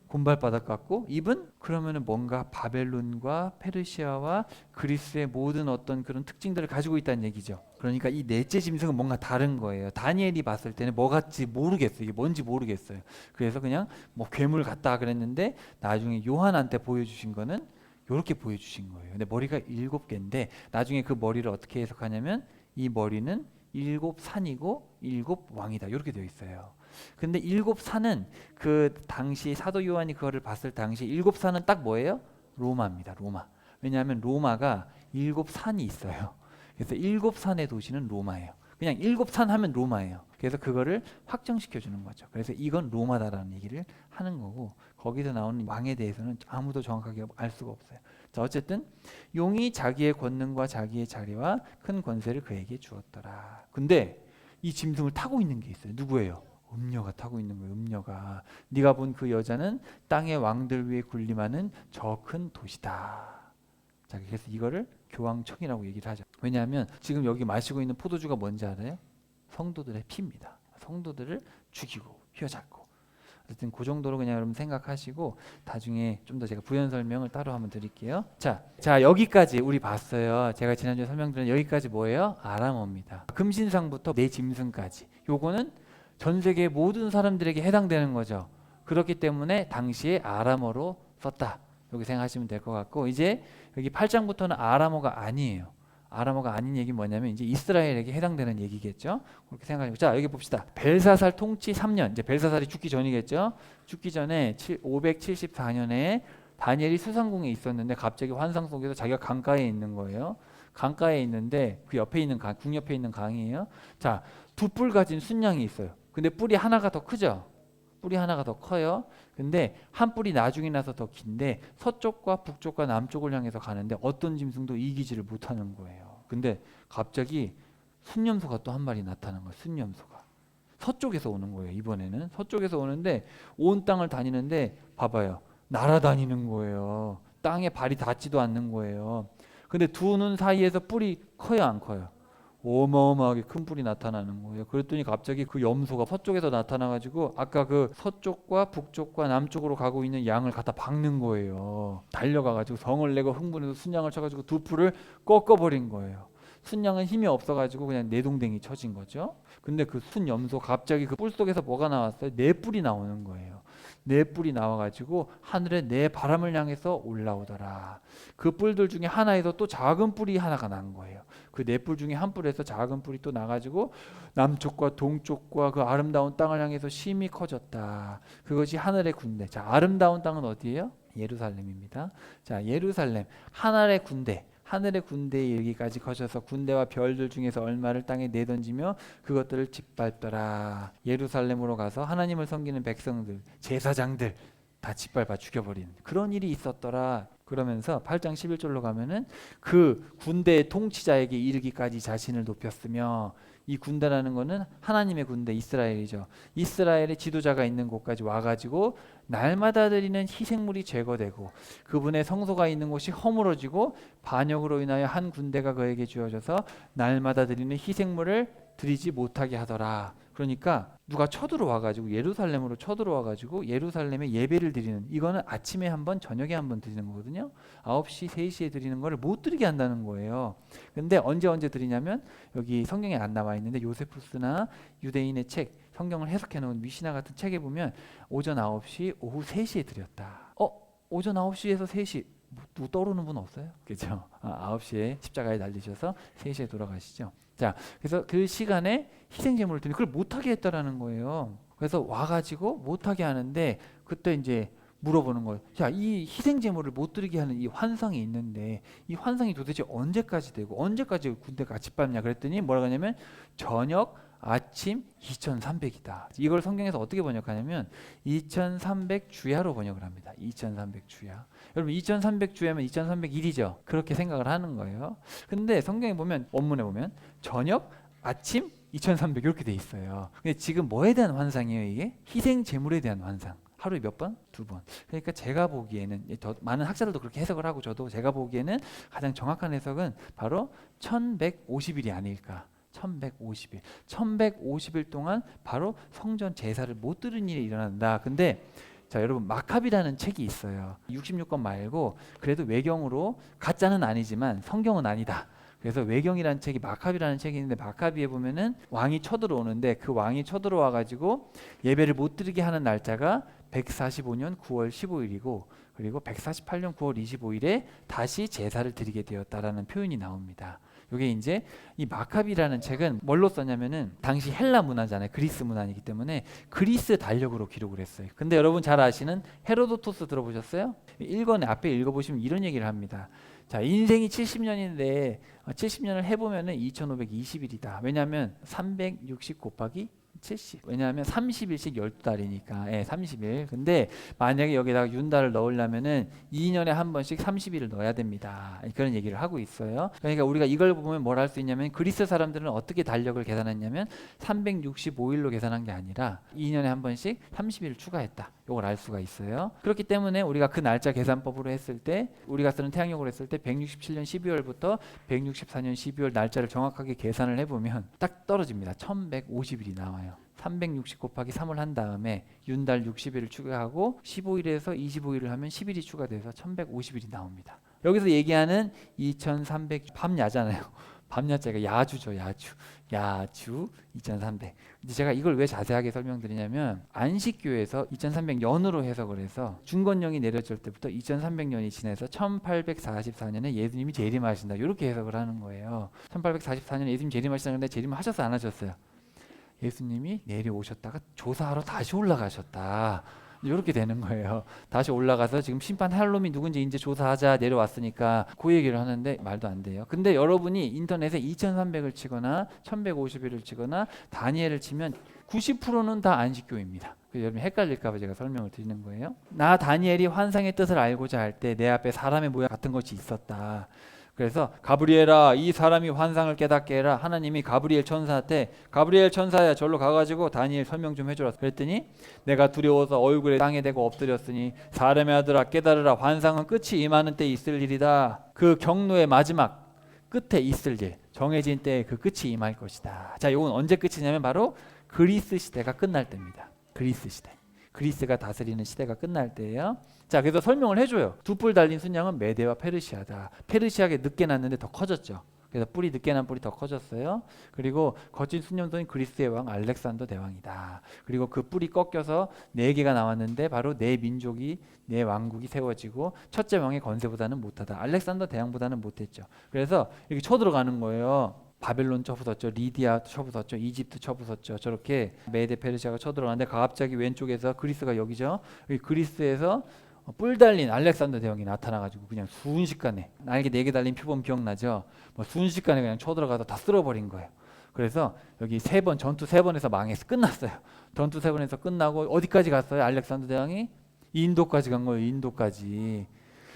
곤발바닥 같고 입은 그러면은 뭔가 바벨론과 페르시아와 그리스의 모든 어떤 그런 특징들을 가지고 있다는 얘기죠. 그러니까 이 넷째 짐승은 뭔가 다른 거예요. 다니엘이 봤을 때는 뭐 같지 모르겠어요. 이게 뭔지 모르겠어요. 그래서 그냥 뭐 괴물 같다 그랬는데 나중에 요한한테 보여주신 거는 이렇게 보여주신 거예요. 근데 머리가 7개인데 나중에 그 머리를 어떻게 해석하냐면 이 머리는 7산이고 7왕이다 이렇게 되어 있어요. 근데 7산은 그 당시 사도 요한이 그거를 봤을 당시 7산은 딱 뭐예요? 로마입니다. 로마. 왜냐하면 로마가 7산이 있어요. 그래서 7산의 도시는 로마예요. 그냥 7산 하면 로마예요. 그래서 그거를 확정시켜 주는 거죠. 그래서 이건 로마다라는 얘기를 하는 거고 거기서 나오는 왕에 대해서는 아무도 정확하게 알 수가 없어요. 자, 어쨌든 용이 자기의 권능과 자기의 자리와 큰 권세를 그에게 주었더라. 근데 이 짐승을 타고 있는 게 있어요. 누구예요? 음녀가 타고 있는 거예요. 음녀가. 네가 본 그 여자는 땅의 왕들 위에 군림하는 저 큰 도시다. 자, 그래서 이거를 교황청이라고 얘기를 하죠. 왜냐하면 지금 여기 마시고 있는 포도주가 뭔지 알아요? 성도들의 피입니다. 성도들을 죽이고 휘어잡고. 어쨌든 그 정도로 그냥 여러분 생각하시고 나중에 좀 더 제가 부연 설명을 따로 한번 드릴게요. 자 여기까지 우리 봤어요. 제가 지난주에 설명드린 여기까지 뭐예요? 아람어입니다. 금신상부터 내 짐승까지. 요거는 전 세계 모든 사람들에게 해당되는 거죠. 그렇기 때문에 당시에 아람어로 썼다. 이렇게 생각하시면 될 것 같고 이제 여기 8장부터는 아람어가 아니에요. 아람어가 아닌 얘기 뭐냐면 이제 이스라엘에게 해당되는 얘기겠죠. 그렇게 생각하시고 자 여기 봅시다. 벨사살 통치 3년 이제 벨사살이 죽기 전이겠죠. 죽기 전에 574년에 다니엘이 수상궁에 있었는데 갑자기 환상 속에서 자기가 강가에 있는 거예요. 강가에 있는데 그 옆에 있는 궁 옆에 있는 강이에요. 자, 2뿔 가진 순양이 있어요. 근데 뿔이 하나가 더 크죠. 뿔이 하나가 더 커요. 근데 한 뿔이 나중에 나서 더 긴데 서쪽과 북쪽과 남쪽을 향해서 가는데 어떤 짐승도 이기지를 못하는 거예요. 근데 갑자기 순념소가 또 한 마리 나타난 거예요. 순념소가 서쪽에서 오는 거예요. 이번에는 서쪽에서 오는데 온 땅을 다니는데 봐봐요. 날아다니는 거예요. 땅에 발이 닿지도 않는 거예요. 근데 두 눈 사이에서 뿔이 커요, 안 커요? 어마어마하게 큰 뿔이 나타나는 거예요. 그랬더니 갑자기 그 염소가 서쪽에서 나타나가지고 아까 그 서쪽과 북쪽과 남쪽으로 가고 있는 양을 갖다 박는 거예요. 달려가가지고 성을 내고 흥분해서 순양을 쳐가지고 2뿔을 꺾어버린 거예요. 순양은 힘이 없어가지고 그냥 내동댕이 쳐진 거죠. 근데 그 순염소 갑자기 그 뿔 속에서 뭐가 나왔어요? 4뿔이 나오는 거예요. 4뿔이 나와가지고 하늘에 4바람을 향해서 올라오더라. 그 뿔들 중에 하나에서 또 작은 뿔이 하나가 난 거예요. 그 4뿔 중에 한 뿔에서 작은 뿔이 또 나가지고 남쪽과 동쪽과 그 아름다운 땅을 향해서 심히 커졌다. 그것이 하늘의 군대. 자, 아름다운 땅은 어디예요? 예루살렘입니다. 자, 예루살렘 하늘의 군대. 하늘의 군대에 이르기까지 거쳐서 군대와 별들 중에서 얼마를 땅에 내던지며 그것들을 짓밟더라. 예루살렘으로 가서 하나님을 섬기는 백성들, 제사장들 다 짓밟아 죽여버린 그런 일이 있었더라. 그러면서 8장 11절로 가면은 그 군대의 통치자에게 이르기까지 자신을 높였으며 이 군대라는 거는 하나님의 군대 이스라엘이죠. 이스라엘의 지도자가 있는 곳까지 와가지고 날마다 드리는 희생물이 제거되고 그분의 성소가 있는 곳이 허물어지고 반역으로 인하여 한 군대가 그에게 주어져서 날마다 드리는 희생물을 드리지 못하게 하더라. 그러니까 누가 쳐들어와가지고 예루살렘으로 쳐들어와가지고 예루살렘에 예배를 드리는 이거는 아침에 한 번 저녁에 한 번 드리는 거거든요. 9시 3시에 드리는 거를 못 드리게 한다는 거예요. 근데 언제 드리냐면 여기 성경에 안 나와 있는데 요세푸스나 유대인의 책 성경을 해석해 놓은 미시나 같은 책에 보면 오전 9시 오후 3시에 드렸다. 오전 9시에서 3시 누구 떠오르는 분 없어요? 그죠? 9시에 십자가에 달리셔서 3시에 돌아가시죠. 자, 그래서 그 시간에 희생제물을 드리는 그걸 못하게 했다라는 거예요. 그래서 와가지고 못하게 하는데 그때 이제 물어보는 거예요. 자, 이 희생제물을 못 드리게 하는 이 환상이 있는데 이 환상이 도대체 언제까지 되고 언제까지 군대가 짓밟냐 그랬더니 뭐라고 하냐면 저녁, 아침 2300이다. 이걸 성경에서 어떻게 번역하냐면 2300주야로 번역을 합니다. 2300주야. 여러분 2300주야면 2301이죠. 그렇게 생각을 하는 거예요. 근데 성경에 보면 원문에 보면 저녁, 아침 2300 이렇게 돼 있어요. 근데 지금 뭐에 대한 환상이에요 이게? 희생 제물에 대한 환상. 하루에 몇 번? 2번. 그러니까 제가 보기에는 더 많은 학자들도 그렇게 해석을 하고 저도 제가 보기에는 가장 정확한 해석은 바로 1150일이 아닐까. 1150일 동안 바로 성전 제사를 못 드린 일이 일어난다. 근데 자, 여러분 마카비라는 책이 있어요. 66권 말고 그래도 외경으로 가짜는 아니지만 성경은 아니다. 그래서 외경이라는 책이 마카비라는 책이 있는데 마카비에 보면은 왕이 쳐들어오는데 그 왕이 쳐들어와 가지고 예배를 못 드리게 하는 날짜가 145년 9월 15일이고 그리고 148년 9월 25일에 다시 제사를 드리게 되었다라는 표현이 나옵니다. 이게 이제 이 마카비라는 책은 뭘로 썼냐면은 당시 헬라 문화잖아요. 그리스 문화이기 때문에 그리스 달력으로 기록을 했어요. 근데 여러분 잘 아시는 헤로도토스 들어보셨어요? 1권에 앞에 읽어보시면 이런 얘기를 합니다. 자, 인생이 70년인데 70년을 해보면은 2520일이다. 왜냐하면 360 곱하기 70. 왜냐하면 30일씩 12달이니까. 예, 30일. 근데 만약에 여기다가 윤달을 넣으려면은 2년에 한 번씩 30일을 넣어야 됩니다. 그런 얘기를 하고 있어요. 그러니까 우리가 이걸 보면 뭘 할 수 있냐면 그리스 사람들은 어떻게 달력을 계산했냐면 365일로 계산한 게 아니라 2년에 한 번씩 30일을 추가했다. 이걸 알 수가 있어요. 그렇기 때문에 우리가 그 날짜 계산법으로 했을 때 우리가 쓰는 태양력으로 했을 때 167년 12월부터 164년 12월 날짜를 정확하게 계산을 해보면 딱 떨어집니다. 1150일이 나와요. 360 곱하기 3을 한 다음에 윤달 60일을 추가하고 15일에서 25일을 하면 10일이 추가돼서 1150일이 나옵니다. 여기서 얘기하는 2300 밤야잖아요. 밤야자가 야주죠. 야주 2300. 근데 제가 이걸 왜 자세하게 설명드리냐면 안식교에서 2300년으로 해석을 해서 중건령이 내려질 때부터 2300년이 지나서 1844년에 예수님이 재림하신다. 이렇게 해석을 하는 거예요. 1844년에 예수님 재림하신다는데 재림하셨어 안 하셨어요? 예수님이 내려오셨다가 조사하러 다시 올라가셨다. 이렇게 되는 거예요. 다시 올라가서 지금 심판할 놈이 누군지 이제 조사하자 내려왔으니까 그 얘기를 하는데 말도 안 돼요. 근데 여러분이 인터넷에 2300을 치거나 1151을 치거나 다니엘을 치면 90%는 다 안식교입니다. 여러분 헷갈릴까 봐 제가 설명을 드리는 거예요. 나 다니엘이 환상의 뜻을 알고자 할 때 내 앞에 사람의 모양 같은 것이 있었다. 그래서 가브리엘아 이 사람이 환상을 깨닫게 해라. 하나님이 가브리엘 천사한테 가브리엘 천사야 절로 가가지고 다니엘 설명 좀 해줘라. 그랬더니 내가 두려워서 얼굴에 땅에 대고 엎드렸으니 사람의 아들아 깨달으라. 환상은 끝이 임하는 때 있을 일이다. 그 경로의 마지막 끝에 있을 일 정해진 때에 그 끝이 임할 것이다. 자, 이건 언제 끝이냐면 바로 그리스 시대가 끝날 때입니다. 그리스 시대. 그리스가 다스리는 시대가 끝날 때예요. 자, 그래서 설명을 해줘요. 두 뿔 달린 순양은 메대와 페르시아다. 페르시아가 늦게 났는데 더 커졌죠. 그래서 뿔이 늦게 난 뿔이 더 커졌어요. 그리고 거친 순념소인 그리스의 왕 알렉산더 대왕이다. 그리고 그 뿔이 꺾여서 4개가 나왔는데 바로 네 민족이 네 왕국이 세워지고 첫째 왕의 건세보다는 못하다. 알렉산더 대왕보다는 못했죠. 그래서 이렇게 쳐들어가는 거예요. 바벨론 쳐부쉈죠. 리디아 쳐부쉈죠. 이집트 쳐부쉈죠. 저렇게 메데 페르시아가 쳐들어가는데 갑자기 왼쪽에서 그리스가 여기죠. 그리스에서 뿔 달린 알렉산더 대왕이 나타나가지고 그냥 순식간에 날개 4개 달린 표범 기억나죠? 뭐 순식간에 그냥 쳐들어가서 다 쓸어버린 거예요. 그래서 여기 전투 3번에서 망해서 끝났어요. 전투 3번에서 끝나고 어디까지 갔어요? 알렉산더 대왕이 인도까지 간 거예요.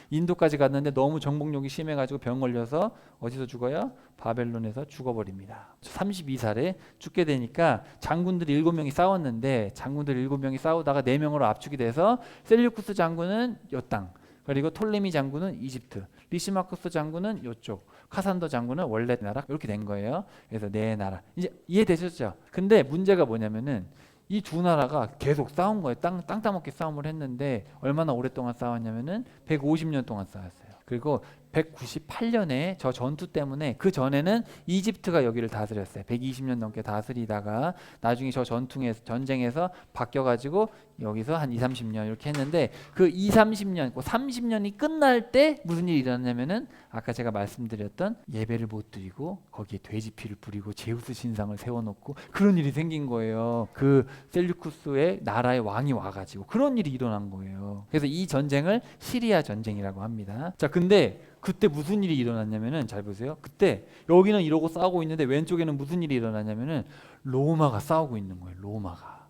인도까지 갔는데 너무 정복력이 심해가지고 병 걸려서 어디서 죽어요? 바벨론에서 죽어버립니다. 32살에 죽게 되니까 장군들이 7명이 싸웠는데 장군들 7명이 싸우다가 4명으로 압축이 돼서 셀류쿠스 장군은 요 땅, 그리고 톨레미 장군은 이집트, 리시마쿠스 장군은 요쪽, 카산더 장군은 원래 나라 이렇게 된 거예요. 그래서 네 나라. 이제 이해되셨죠? 근데 문제가 뭐냐면은 이 두 나라가 계속 싸운 거예요. 땅 따먹기 싸움을 했는데 얼마나 오랫동안 싸웠냐면은 150년 동안 싸웠어요. 그리고 198년에 저 전투 때문에 그 전에는 이집트가 여기를 다스렸어요. 120년 넘게 다스리다가 나중에 저 전쟁에서 바뀌어가지고 여기서 한 20-30년 이렇게 했는데 그 20-30년, 그 30년이 끝날 때 무슨 일이 일어났냐면은 아까 제가 말씀드렸던 예배를 못 드리고 거기에 돼지 피를 뿌리고 제우스 신상을 세워놓고 그런 일이 생긴 거예요. 그 셀류쿠스의 나라의 왕이 와가지고 그런 일이 일어난 거예요. 그래서 이 전쟁을 시리아 전쟁이라고 합니다. 자, 근데 그때 무슨 일이 일어났냐면은 잘 보세요. 그때 여기는 이러고 싸우고 있는데 왼쪽에는 무슨 일이 일어났냐면은 로마가 싸우고 있는 거예요.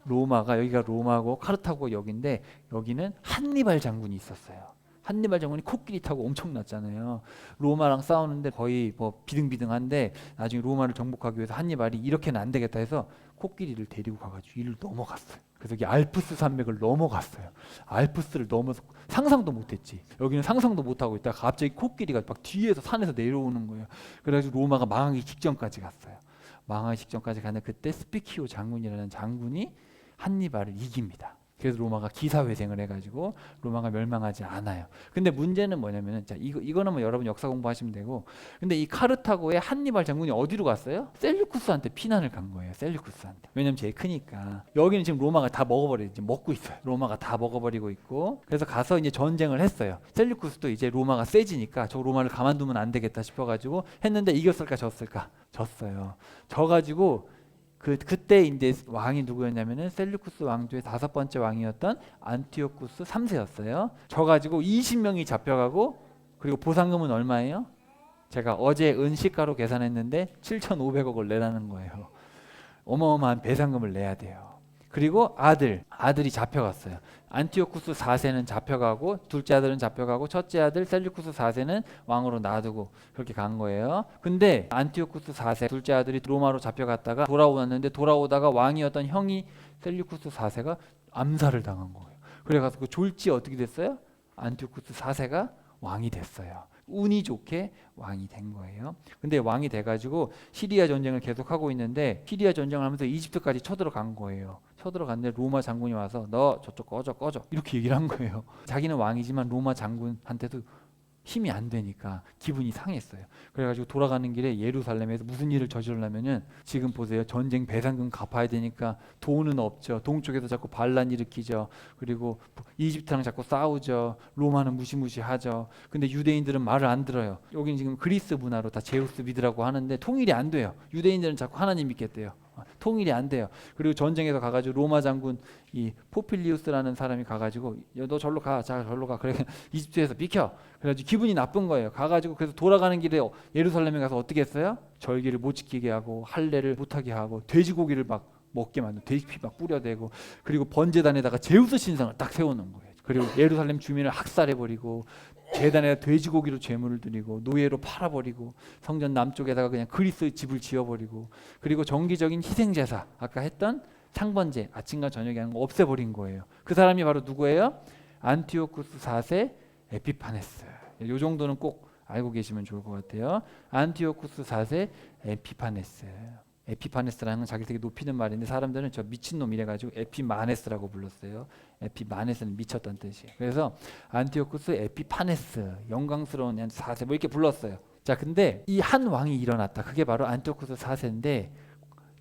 로마가 여기가 로마고 카르타고 여기인데 여기는 한니발 장군이 있었어요. 한니발 장군이 코끼리 타고 엄청났잖아요. 로마랑 싸우는데 거의 뭐 비등비등한데 나중에 로마를 정복하기 위해서 한니발이 이렇게는 안 되겠다 해서 코끼리를 데리고 가가지고 이를 넘어갔어요. 그래서 여기 알프스 산맥을 넘어갔어요. 알프스를 넘어서 상상도 못했지. 여기는 상상도 못하고 있다가 갑자기 코끼리가 막 뒤에서 산에서 내려오는 거예요. 그래가지고 로마가 망하기 직전까지 갔어요. 망하기 직전까지 가는 그때 스피키오 장군이라는 장군이 한니발을 이깁니다. 그래서 로마가 기사회생을 해가지고 로마가 멸망하지 않아요. 근데 문제는 뭐냐면은 자 이거는 뭐 여러분 역사 공부하시면 되고, 근데 이 카르타고의 한니발 장군이 어디로 갔어요? 셀류쿠스한테 피난을 간 거예요. 셀류쿠스한테. 왜냐면 제일 크니까. 여기는 지금 로마가 다 먹어버리지 먹고 있어요. 로마가 다 먹어버리고 있고. 그래서 가서 이제 전쟁을 했어요. 셀류쿠스도 이제 로마가 세지니까 저 로마를 가만두면 안 되겠다 싶어가지고 했는데 이겼을까 졌을까? 졌어요. 져가지고 그때 이제 왕이 누구였냐면은 셀류쿠스 왕조의 5번째 왕이었던 안티오쿠스 3세였어요. 져가지고 20명이 잡혀가고, 그리고 보상금은 얼마예요? 제가 어제 은시가로 계산했는데 7,500억을 내라는 거예요. 어마어마한 배상금을 내야 돼요. 그리고 아들이 잡혀갔어요. 안티오쿠스 4세는 잡혀가고, 둘째 아들은 잡혀가고, 첫째 아들 셀류쿠스 4세는 왕으로 놔두고 그렇게 간 거예요. 근데 안티오쿠스 4세 둘째 아들이 로마로 잡혀갔다가 돌아오는데, 돌아오다가 왕이었던 형이 셀류쿠스 4세가 암살을 당한 거예요. 그래가지고 그 졸지 어떻게 됐어요? 안티오쿠스 4세가 왕이 됐어요. 운이 좋게 왕이 된 거예요. 근데 왕이 돼가지고 시리아 전쟁을 계속하고 있는데, 시리아 전쟁을 하면서 이집트까지 쳐들어간 거예요. 쳐들어갔는데 로마 장군이 와서 너 저쪽 꺼져 이렇게 얘기를 한 거예요. 자기는 왕이지만 로마 장군한테도 힘이 안 되니까 기분이 상했어요. 그래가지고 돌아가는 길에 예루살렘에서 무슨 일을 저지르려면은, 지금 보세요. 전쟁 배상금 갚아야 되니까 돈은 없죠. 동쪽에서 자꾸 반란 일으키죠. 그리고 이집트랑 자꾸 싸우죠. 로마는 무시무시하죠. 근데 유대인들은 말을 안 들어요. 여기는 지금 그리스 문화로 다 제우스 믿으라고 하는데 통일이 안 돼요. 유대인들은 자꾸 하나님 믿겠대요. 통일이 안 돼요. 그리고 전쟁에서 가가지고 로마 장군 이 포필리우스라는 사람이 가가지고 너 절로 가, 자 절로 가. 그래 이집트에서 비켜. 그래가지고 기분이 나쁜 거예요. 가가지고 그래서 돌아가는 길에 예루살렘에 가서 어떻게 했어요? 절기를 못 지키게 하고, 할례를 못하게 하고, 돼지고기를 막 먹게 만들고, 돼지피 막 뿌려대고, 그리고 번제단에다가 제우스 신상을 딱 세우는 거예요. 그리고 예루살렘 주민을 학살해버리고, 제단에다 돼지고기로 제물을 드리고, 노예로 팔아버리고, 성전 남쪽에다가 그냥 그리스 집을 지어버리고, 그리고 정기적인 희생제사, 아까 했던 상번제 아침과 저녁에 하는 거 없애버린 거예요. 그 사람이 바로 누구예요? 안티오쿠스 4세 에피파네스. 이 정도는 꼭 알고 계시면 좋을 것 같아요. 안티오쿠스 4세 에피파네스. 에피파네스라는 건 자기를 되게 높이는 말인데, 사람들은 저 미친놈 이래가지고 에피마네스라고 불렀어요. 에피마네스는 미쳤다는 뜻이에요. 그래서 안티오쿠스 에피파네스, 영광스러운 4세 뭐 이렇게 불렀어요. 자, 근데 이 한 왕이 일어났다. 그게 바로 안티오쿠스 4세인데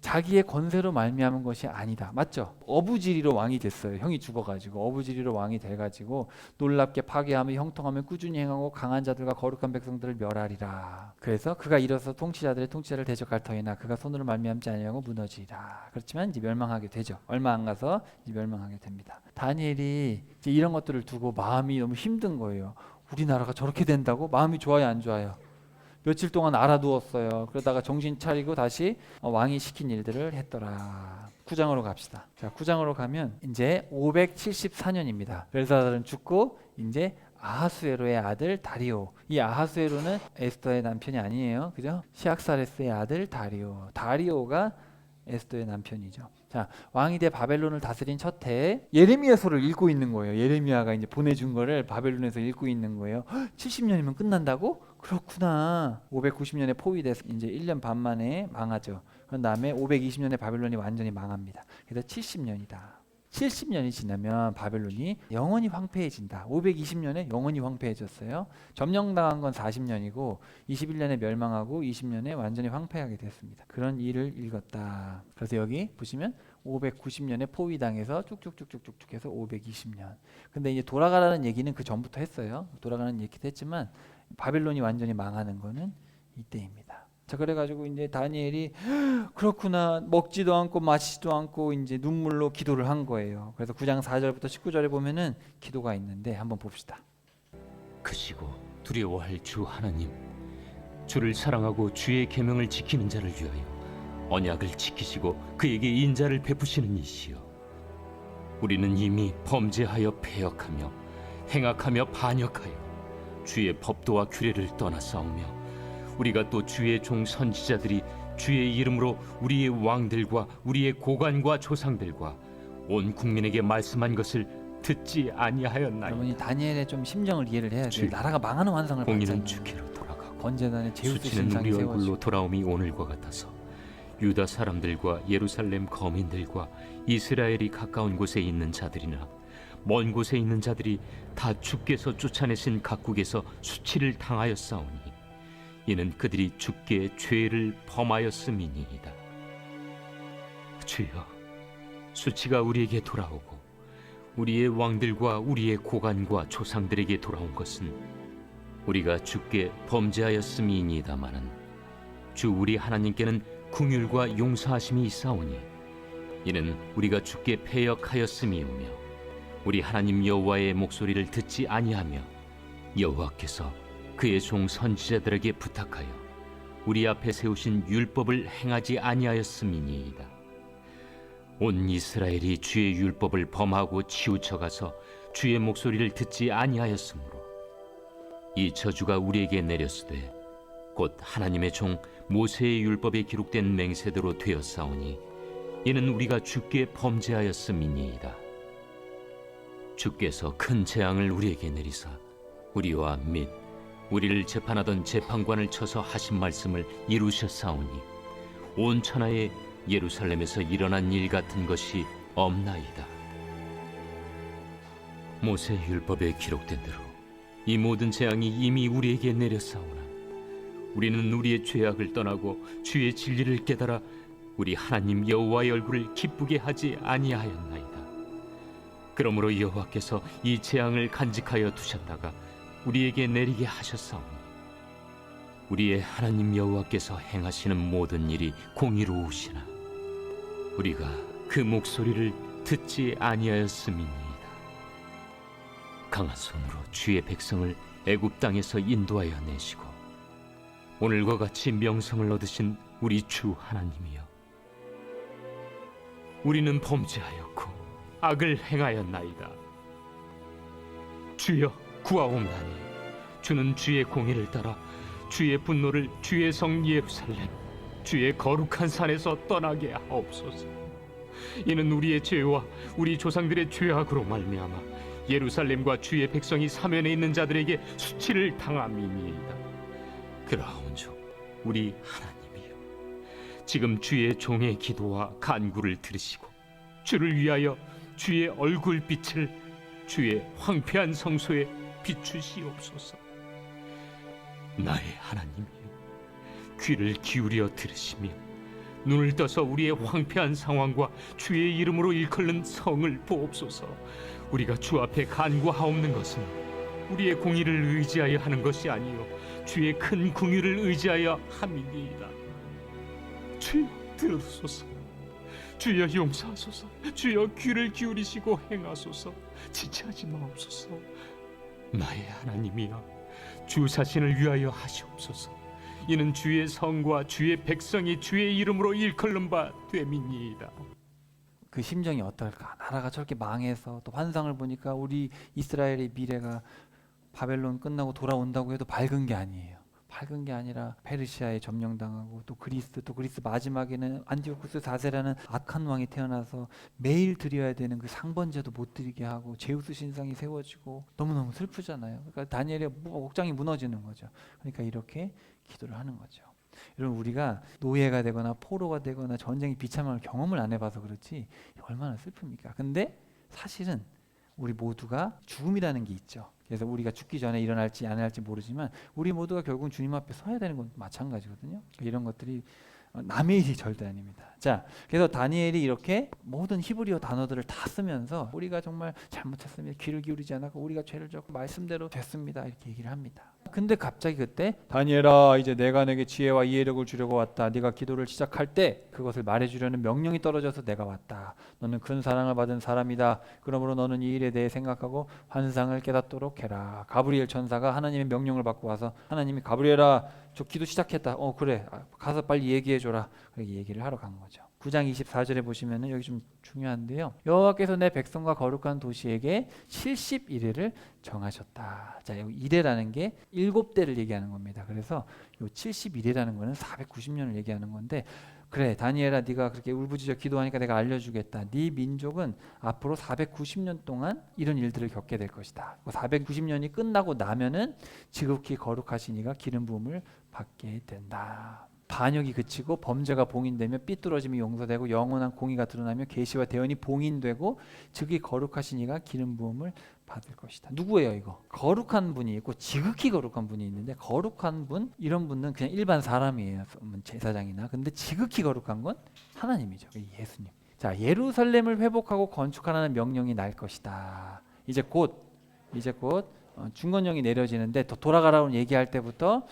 자기의 권세로 말미암은 것이 아니다. 맞죠? 어부지리로 왕이 됐어요. 형이 죽어가지고 어부지리로 왕이 돼가지고 놀랍게 파괴하며 형통하며 꾸준히 행하고 강한 자들과 거룩한 백성들을 멸하리라. 그래서 그가 일어서 통치자들의 통치자를 대적할 터이나 그가 손으로 말미암지 아니하고 무너지리라. 그렇지만 이제 멸망하게 되죠. 얼마 안 가서 이제 멸망하게 됩니다. 다니엘이 이제 이런 것들을 두고 마음이 너무 힘든 거예요. 우리나라가 저렇게 된다고? 마음이 좋아요, 안 좋아요? 며칠 동안 알아두었어요. 그러다가 정신 차리고 다시 왕이 시킨 일들을 했더라. 9장으로 갑시다. 자, 9장으로 가면 이제 574년입니다. 벨사살은 죽고 이제 아하수에로의 아들 다리오. 이 아하수에로는 에스더의 남편이 아니에요. 그죠? 시악사레스의 아들 다리오. 다리오가 에스더의 남편이죠. 자, 왕이 돼 바벨론을 다스린 첫 해에 예레미야서를 읽고 있는 거예요. 예레미야가 이제 보내준 거를 바벨론에서 읽고 있는 거예요. 70년이면 끝난다고? 그렇구나. 590년에 포위돼서 이제 1년 반 만에 망하죠. 그런 다음에 520년에 바벨론이 완전히 망합니다. 그래서 70년이다. 70년이 지나면 바벨론이 영원히 황폐해진다. 520년에 영원히 황폐해졌어요. 점령당한 건 40년이고 21년에 멸망하고 20년에 완전히 황폐하게 됐습니다. 그런 일을 읽었다. 그래서 여기 보시면 590년에 포위당해서 쭉쭉쭉쭉쭉 해서 520년. 근데 이제 돌아가라는 얘기는 그 전부터 했어요. 돌아가는 얘기도 했지만 바벨론이 완전히 망하는 거는 이때입니다. 자, 그래가지고 이제 다니엘이 그렇구나, 먹지도 않고 마시지도 않고 이제 눈물로 기도를 한 거예요. 그래서 9장 4절부터 19절에 보면은 기도가 있는데 한번 봅시다. 크시고 두려워할 주 하나님, 주를 사랑하고 주의 계명을 지키는 자를 위하여 언약을 지키시고 그에게 인자를 베푸시는 이시여, 우리는 이미 범죄하여 패역하며 행악하며 반역하여 주의 법도와 규례를 떠나 싸우며, 우리가 또 주의 종 선지자들이 주의 이름으로 우리의 왕들과 우리의 고관과 조상들과 온 국민에게 말씀한 것을 듣지 아니하였나이다. 여러분이 다니엘의 좀 심정을 이해를 해야 돼요. 나라가 망하는 환상을 공의는 봤잖아요. 주께로 돌아가고 번제단에 제우스 수치는 신상이 우리 얼굴로 세워지고 돌아옴이 오늘과 같아서 유다 사람들과 예루살렘 거민들과 이스라엘이 가까운 곳에 있는 자들이나 먼 곳에 있는 자들이 다 주께서 쫓아내신 각국에서 수치를 당하였사오니 이는 그들이 주께 죄를 범하였음이니이다. 주여, 수치가 우리에게 돌아오고 우리의 왕들과 우리의 고관과 조상들에게 돌아온 것은 우리가 주께 범죄하였음이니이다마는 주 우리 하나님께는 긍휼과 용서하심이 있사오니 이는 우리가 주께 패역하였음이오며 우리 하나님 여호와의 목소리를 듣지 아니하며 여호와께서 그의 종 선지자들에게 부탁하여 우리 앞에 세우신 율법을 행하지 아니하였음이니이다. 온 이스라엘이 주의 율법을 범하고 치우쳐가서 주의 목소리를 듣지 아니하였으므로 이 저주가 우리에게 내렸으되 곧 하나님의 종 모세의 율법에 기록된 맹세대로 되었사오니 이는 우리가 주께 범죄하였음이니이다. 주께서 큰 재앙을 우리에게 내리사 우리와 및 우리를 재판하던 재판관을 쳐서 하신 말씀을 이루셨사오니 온 천하에 예루살렘에서 일어난 일 같은 것이 없나이다. 모세 율법에 기록된 대로 이 모든 재앙이 이미 우리에게 내렸사오나 우리는 우리의 죄악을 떠나고 주의 진리를 깨달아 우리 하나님 여호와의 얼굴을 기쁘게 하지 아니하였나이다. 그러므로 여호와께서 이 재앙을 간직하여 두셨다가 우리에게 내리게 하셨사오니 우리의 하나님 여호와께서 행하시는 모든 일이 공의로우시나 우리가 그 목소리를 듣지 아니하였음이니이다. 강한 손으로 주의 백성을 애굽 땅에서 인도하여 내시고 오늘과 같이 명성을 얻으신 우리 주 하나님이여, 우리는 범죄하였고 악을 행하였나이다. 주여 구하옵나니 주는 주의 공의를 따라 주의 분노를 주의 성 예루살렘 주의 거룩한 산에서 떠나게 하옵소서. 이는 우리의 죄와 우리 조상들의 죄악으로 말미암아 예루살렘과 주의 백성이 사면에 있는 자들에게 수치를 당함이니이다. 그라온즉 우리 하나님이여, 지금 주의 종의 기도와 간구를 들으시고 주를 위하여 주의 얼굴빛을 주의 황폐한 성소에 비추시옵소서. 나의 하나님이여, 귀를 기울여 들으시며 눈을 떠서 우리의 황폐한 상황과 주의 이름으로 일컬는 성을 보옵소서. 우리가 주 앞에 간구하옵는 것은 우리의 공의를 의지하여 하는 것이 아니요 주의 큰 긍휼을 의지하여 함이니이다. 주여 들으소서. 주여 용서하소서. 주여 귀를 기울이시고 행하소서. 지체하지 마옵소서. 나의 하나님이여, 주 자신을 위하여 하시옵소서. 이는 주의 성과 주의 백성이 주의 이름으로 일컬는 바 됨이니이다. 그 심정이 어떨까? 나라가 저렇게 망해서 또 환상을 보니까 우리 이스라엘의 미래가 바벨론 끝나고 돌아온다고 해도 밝은 게 아니에요. 밝은 게 아니라 페르시아에 점령당하고 또 그리스 마지막에는 안티오쿠스 4세라는 악한 왕이 태어나서 매일 드려야 되는 그 상번제도 못 드리게 하고 제우스 신상이 세워지고 너무너무 슬프잖아요. 그러니까 다니엘의 목장이 무너지는 거죠. 그러니까 이렇게 기도를 하는 거죠. 여러분, 우리가 노예가 되거나 포로가 되거나 전쟁의 비참함을 경험을 안 해봐서 그렇지 얼마나 슬픕니까? 근데 사실은 우리 모두가 죽음이라는 게 있죠. 그래서 우리가 죽기 전에 일어날지 안 일어날지 모르지만 우리 모두가 결국은 주님 앞에 서야 되는 건 마찬가지거든요. 이런 것들이 남의 일이 절대 아닙니다. 자, 그래서 다니엘이 이렇게 모든 히브리어 단어들을 다 쓰면서 우리가 정말 잘못했습니다. 귀를 기울이지 않았고 우리가 죄를 졌고 말씀대로 됐습니다. 이렇게 얘기를 합니다. 근데 갑자기 그때 다니엘아, 이제 내가 내게 지혜와 이해력을 주려고 왔다. 네가 기도를 시작할 때 그것을 말해주려는 명령이 떨어져서 내가 왔다. 너는 큰 사랑을 받은 사람이다. 그러므로 너는 이 일에 대해 생각하고 환상을 깨닫도록 해라. 가브리엘 천사가 하나님의 명령을 받고 와서 하나님이 가브리엘아, 저 기도 시작했다. 그래, 가서 빨리 얘기해줘라. 그렇게 얘기를 하러 간 거죠. 9장 24절에 보시면은 여기 좀 중요한데요. 여호와께서 내 백성과 거룩한 도시에게 70이레를 정하셨다. 자, 여기 이레라는 게 7대를 얘기하는 겁니다. 그래서 요 71이라는 거는 490년을 얘기하는 건데, 그래 다니엘아, 네가 그렇게 울부짖어 기도하니까 내가 알려주겠다. 네 민족은 앞으로 490년 동안 이런 일들을 겪게 될 것이다. 490년이 끝나고 나면은 지극히 거룩하신 이가 기름 부음을 받게 된다. 반역이 그치고 범죄가 봉인되며 삐뚤어짐이 용서되고 영원한 공의가 드러나며 계시와 대언이 봉인되고 즉이 거룩하신 이가 기름 부음을 받을 것이다. 누구예요 이거? 거룩한 분이 있고 지극히 거룩한 분이 있는데, 거룩한 분, 이런 분은 그냥 일반 사람이에요. 제사장이나. 근데 지극히 거룩한 건 하나님이죠. 예수님. 자, 예루살렘을 회복하고 건축하라는 명령이 날 것이다. 이제 곧 중건령이 내려지는데, 돌아가라고 얘기할 때부터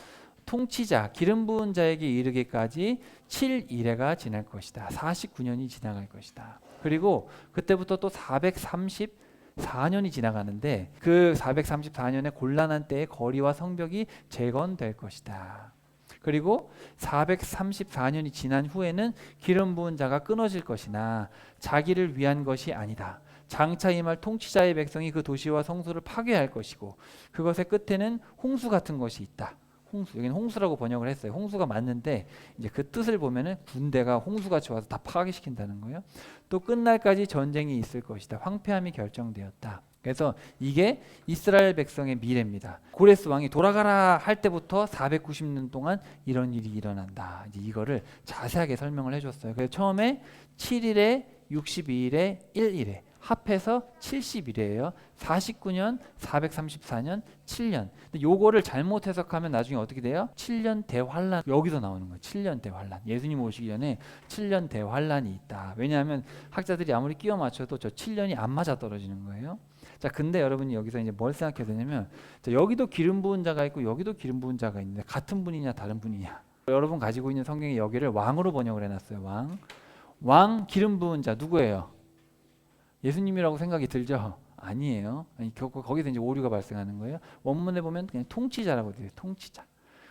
통치자, 기름 부은 자에게 이르기까지 7일회가 지날 것이다. 49년이 지나갈 것이다. 그리고 그때부터 또 434년이 지나가는데, 그 434년의 곤란한 때에 거리와 성벽이 재건될 것이다. 그리고 434년이 지난 후에는 기름 부은 자가 끊어질 것이나 자기를 위한 것이 아니다. 장차 임할 통치자의 백성이 그 도시와 성소를 파괴할 것이고, 그것의 끝에는 홍수 같은 것이 있다. 홍수, 여기는 홍수라고 번역을 했어요. 홍수가 맞는데 이제 그 뜻을 보면은 군대가 홍수같이 와서 다 파괴시킨다는 거예요. 또 끝날까지 전쟁이 있을 것이다. 황폐함이 결정되었다. 그래서 이게 이스라엘 백성의 미래입니다. 고레스 왕이 돌아가라 할 때부터 490년 동안 이런 일이 일어난다. 이제 이거를 자세하게 설명을 해줬어요. 그래서 처음에 7일에 62일에 1일에 합해서 70일이에요. 49년, 434년, 7년. 근데 요거를 잘못 해석하면 나중에 어떻게 돼요? 7년 대환란. 여기서 나오는 거예요. 7년 대환란. 예수님 오시기 전에 7년 대환란이 있다. 왜냐하면 학자들이 아무리 끼워 맞춰도 저 7년이 안 맞아 떨어지는 거예요. 자, 근데 여러분이 여기서 이제 뭘 생각해야 되냐면, 자, 여기도 기름 부은 자가 있고 여기도 기름 부은 자가 있는데 같은 분이냐 다른 분이냐. 여러분 가지고 있는 성경에 여기를 왕으로 번역을 해놨어요. 왕 기름 부은 자 누구예요? 예수님이라고 생각이 들죠? 아니에요. 아니, 거기서 이제 오류가 발생하는 거예요. 원문에 보면 그냥 통치자라고 돼요. 통치자.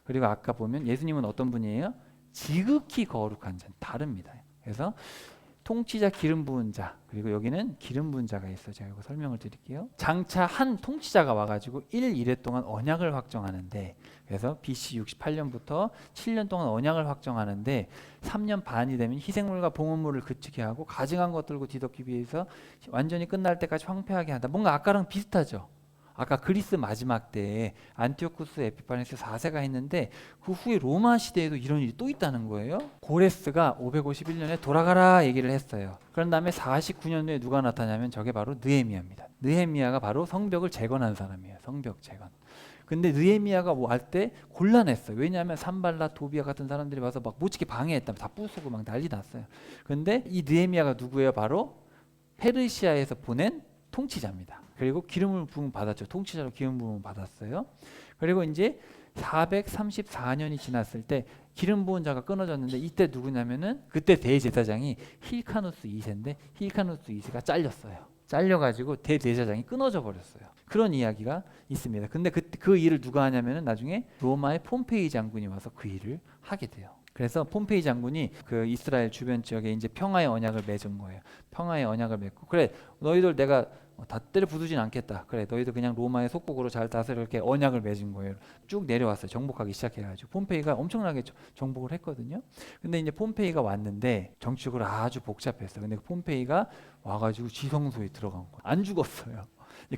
그리고 아까 보면 예수님은 어떤 분이에요? 지극히 거룩한 자. 다릅니다. 그래서 통치자, 기름 부은 자, 그리고 여기는 기름 부은 자가 있어요. 제가 이거 설명을 드릴게요. 장차 한 통치자가 와가지고 1일회 동안 언약을 확정하는데, 그래서 BC 68년부터 7년 동안 언약을 확정하는데 3년 반이 되면 희생물과 봉헌물을 그치게 하고 가증한 것들고 뒤덮기 위해서 완전히 끝날 때까지 황폐하게 한다. 뭔가 아까랑 비슷하죠. 아까 그리스 마지막 때에 안티오쿠스 에피파네스 4세가 했는데 그 후에 로마 시대에도 이런 일이 또 있다는 거예요. 고레스가 551년에 돌아가라 얘기를 했어요. 그런 다음에 49년도에 누가 나타나면 저게 바로 느헤미야입니다. 느헤미야가 바로 성벽을 재건한 사람이에요. 성벽 재건. 근데 느헤미야가 뭐 할 때 곤란했어요. 왜냐하면 산발라, 도비아 같은 사람들이 와서 막 못지게 방해했다면 다 부수고 막 난리 났어요. 근데 이 느헤미야가 누구예요? 바로 페르시아에서 보낸 통치자입니다. 그리고 기름을 부음 받았죠. 통치자로 기름 부음 받았어요. 그리고 이제 434년이 지났을 때 기름 부은 자가 끊어졌는데, 이때 누구냐면은 그때 대제사장이 힐카누스 2세인데 힐카누스 2세가 잘렸어요. 잘려가지고 대제사장이 끊어져 버렸어요. 그런 이야기가 있습니다. 근데 그 일을 누가 하냐면은 나중에 로마의 폼페이 장군이 와서 그 일을 하게 돼요. 그래서 폼페이 장군이 그 이스라엘 주변 지역에 이제 평화의 언약을 맺은 거예요. 평화의 언약을 맺고, 그래 너희들 내가 다 때려 부수진 않겠다. 그래 너희들 그냥 로마의 속국으로 잘 다스려, 이렇게 언약을 맺은 거예요. 쭉 내려왔어요. 정복하기 시작해가지고 폼페이가 엄청나게 정복을 했거든요. 근데 이제 폼페이가 왔는데 정치적으로 아주 복잡했어요. 근데 폼페이가 와가지고 지성소에 들어간 거예요. 안 죽었어요.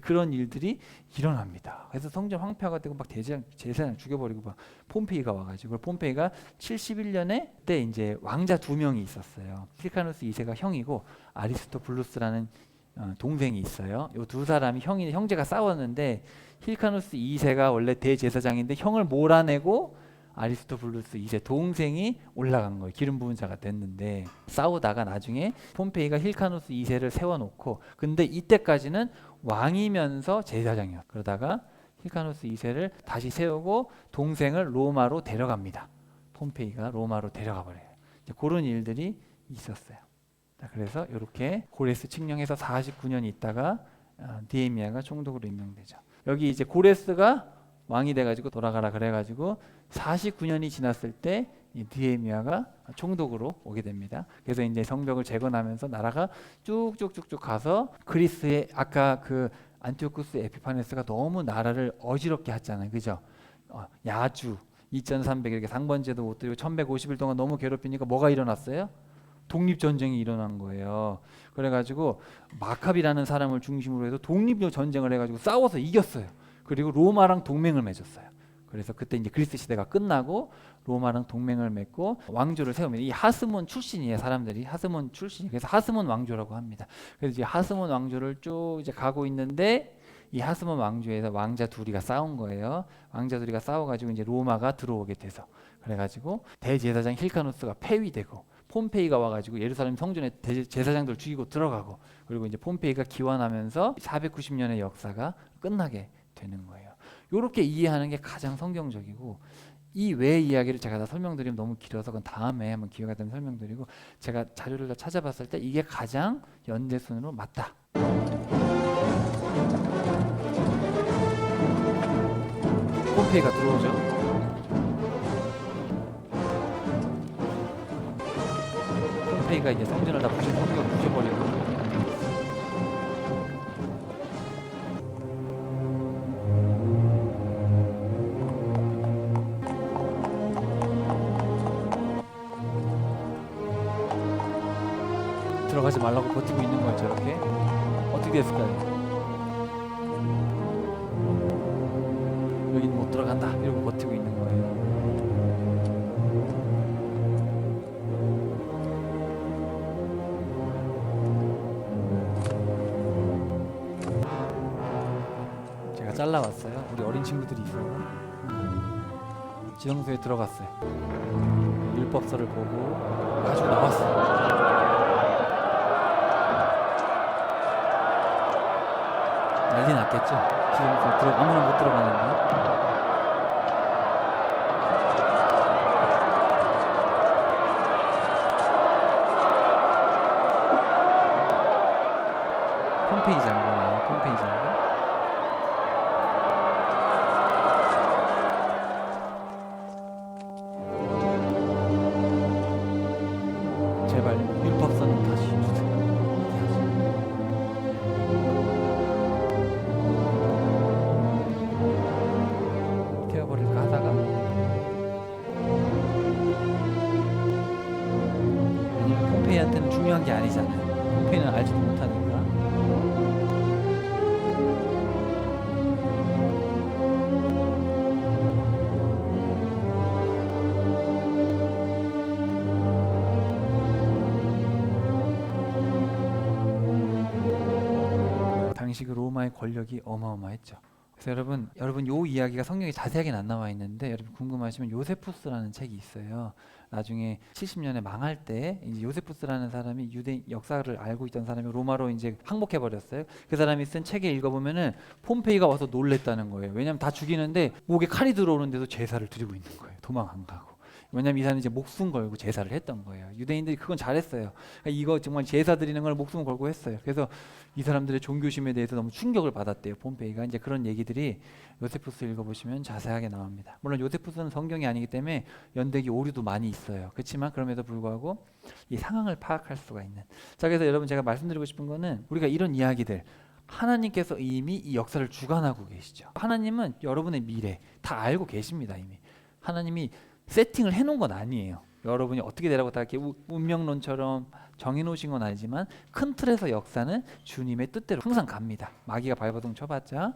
그런 일들이 일어납니다. 그래서 성전 황폐화가 되고 막 제사장 죽여버리고 막 폼페이가 와가지고, 폼페이가 71년에 때 이제 왕자 2명이 있었어요. 힐카누스 2세가 형이고 아리스토블루스라는 동생이 있어요. 이 두 사람이 형제가 싸웠는데 힐카누스 2세가 원래 대제사장인데 형을 몰아내고 아리스토블루스 2세 동생이 올라간 거예요. 기름 부은 자가 됐는데, 싸우다가 나중에 폼페이가 힐카누스 2세를 세워놓고, 근데 이때까지는 왕이면서 제사장이었어요. 그러다가 힐카누스 2세를 다시 세우고 동생을 로마로 데려갑니다. 폼페이가 로마로 데려가 버려요. 그런 일들이 있었어요. 그래서 이렇게 고레스 칙령에서 49년 있다가 느헤미야가 총독으로 임명되죠. 여기 이제 고레스가 왕이 돼가지고 돌아가라 그래가지고 49년이 지났을 때 느헤미야가 총독으로 오게 됩니다. 그래서 이제 성벽을 재건하면서 나라가 쭉쭉쭉쭉 가서 그리스의 아까 그 안티오쿠스 에피파네스가 너무 나라를 어지럽게 했잖아요, 그죠? 야주 2300 이렇게 상번제도 못 드리고 1150일 동안 너무 괴롭히니까 뭐가 일어났어요? 독립전쟁이 일어난 거예요. 그래가지고 마카비라는 사람을 중심으로 해서 독립전쟁을 해가지고 싸워서 이겼어요. 그리고 로마랑 동맹을 맺었어요. 그래서 그때 이제 그리스 시대가 끝나고 로마랑 동맹을 맺고 왕조를 세우면 이 하스몬 출신이에요. 사람들이 하스몬 출신이. 그래서 하스몬 왕조라고 합니다. 그래서 이제 하스몬 왕조를 쭉 이제 가고 있는데 이 하스몬 왕조에서 왕자 둘이가 싸운 거예요. 왕자 둘이가 싸워가지고 이제 로마가 들어오게 돼서 그래가지고 대제사장 힐카누스가 폐위되고 폼페이가 와가지고 예루살렘 성전에 제사장들 죽이고 들어가고 그리고 이제 폼페이가 기원하면서 490년의 역사가 끝나게 되는 거예요. 이렇게 이해하는 게 가장 성경적이고 이 외 이야기를 제가 다 설명드리면 너무 길어서 그건 다음에 한번 기회가 되면 설명드리고 제가 자료를 다 찾아봤을 때 이게 가장 연대순으로 맞다. 폼페이가 들어오죠. 폼페이가 이제 성전을 다 부셔버리고 들어가지 말라고 버티고 있는 거예요. 저렇게 어떻게 됐을까요? 여긴 못 들어간다 이러고 버티고 있는 거예요. 제가 잘라왔어요. 우리 어린 친구들이 있어요. 지성소에 들어갔어요. 율법서를 보고 가지고 나왔어요. 난리 났겠죠. 지금 아무나 못 들어가는데. 폼페이 장군이에요. 폼페이 장군. 제발 율법서는 다시 주세요. 태워버릴까 하다가 왜냐면 폼페이한테는 중요한 게 아니잖아요. 폼페이는 알지도 못하니까. 당시 그 로마의 권력이 어마어마했죠. 그래서 여러분 요 이야기가 성경에 자세하게는 안 나와 있는데 여러분 궁금하시면 요세푸스라는 책이 있어요. 나중에 70년에 망할 때 이제 요세푸스라는 사람이 유대 역사를 알고 있던 사람이 로마로 이제 항복해 버렸어요. 그 사람이 쓴 책에 읽어보면은 폼페이가 와서 놀랬다는 거예요. 왜냐하면 다 죽이는데 목에 칼이 들어오는데도 제사를 드리고 있는 거예요. 도망 안 가고. 왜냐면 이 사람이 이제 목숨 걸고 제사를 했던 거예요. 유대인들이 그건 잘했어요. 그러니까 이거 정말 제사 드리는 걸 목숨 걸고 했어요. 그래서 이 사람들의 종교심에 대해서 너무 충격을 받았대요. 폼페이가. 이제 그런 얘기들이 요세푸스 읽어보시면 자세하게 나옵니다. 물론 요세푸스는 성경이 아니기 때문에 연대기 오류도 많이 있어요. 그렇지만 그럼에도 불구하고 이 상황을 파악할 수가 있는. 자, 그래서 여러분 제가 말씀드리고 싶은 거는 우리가 이런 이야기들 하나님께서 이미 이 역사를 주관하고 계시죠. 하나님은 여러분의 미래 다 알고 계십니다. 이미 하나님이 세팅을 해놓은 건 아니에요. 여러분이 어떻게 되라고 다 이렇게 운명론처럼 정해놓으신 건 아니지만 큰 틀에서 역사는 주님의 뜻대로 항상 갑니다. 마귀가 발버둥 쳐봤자.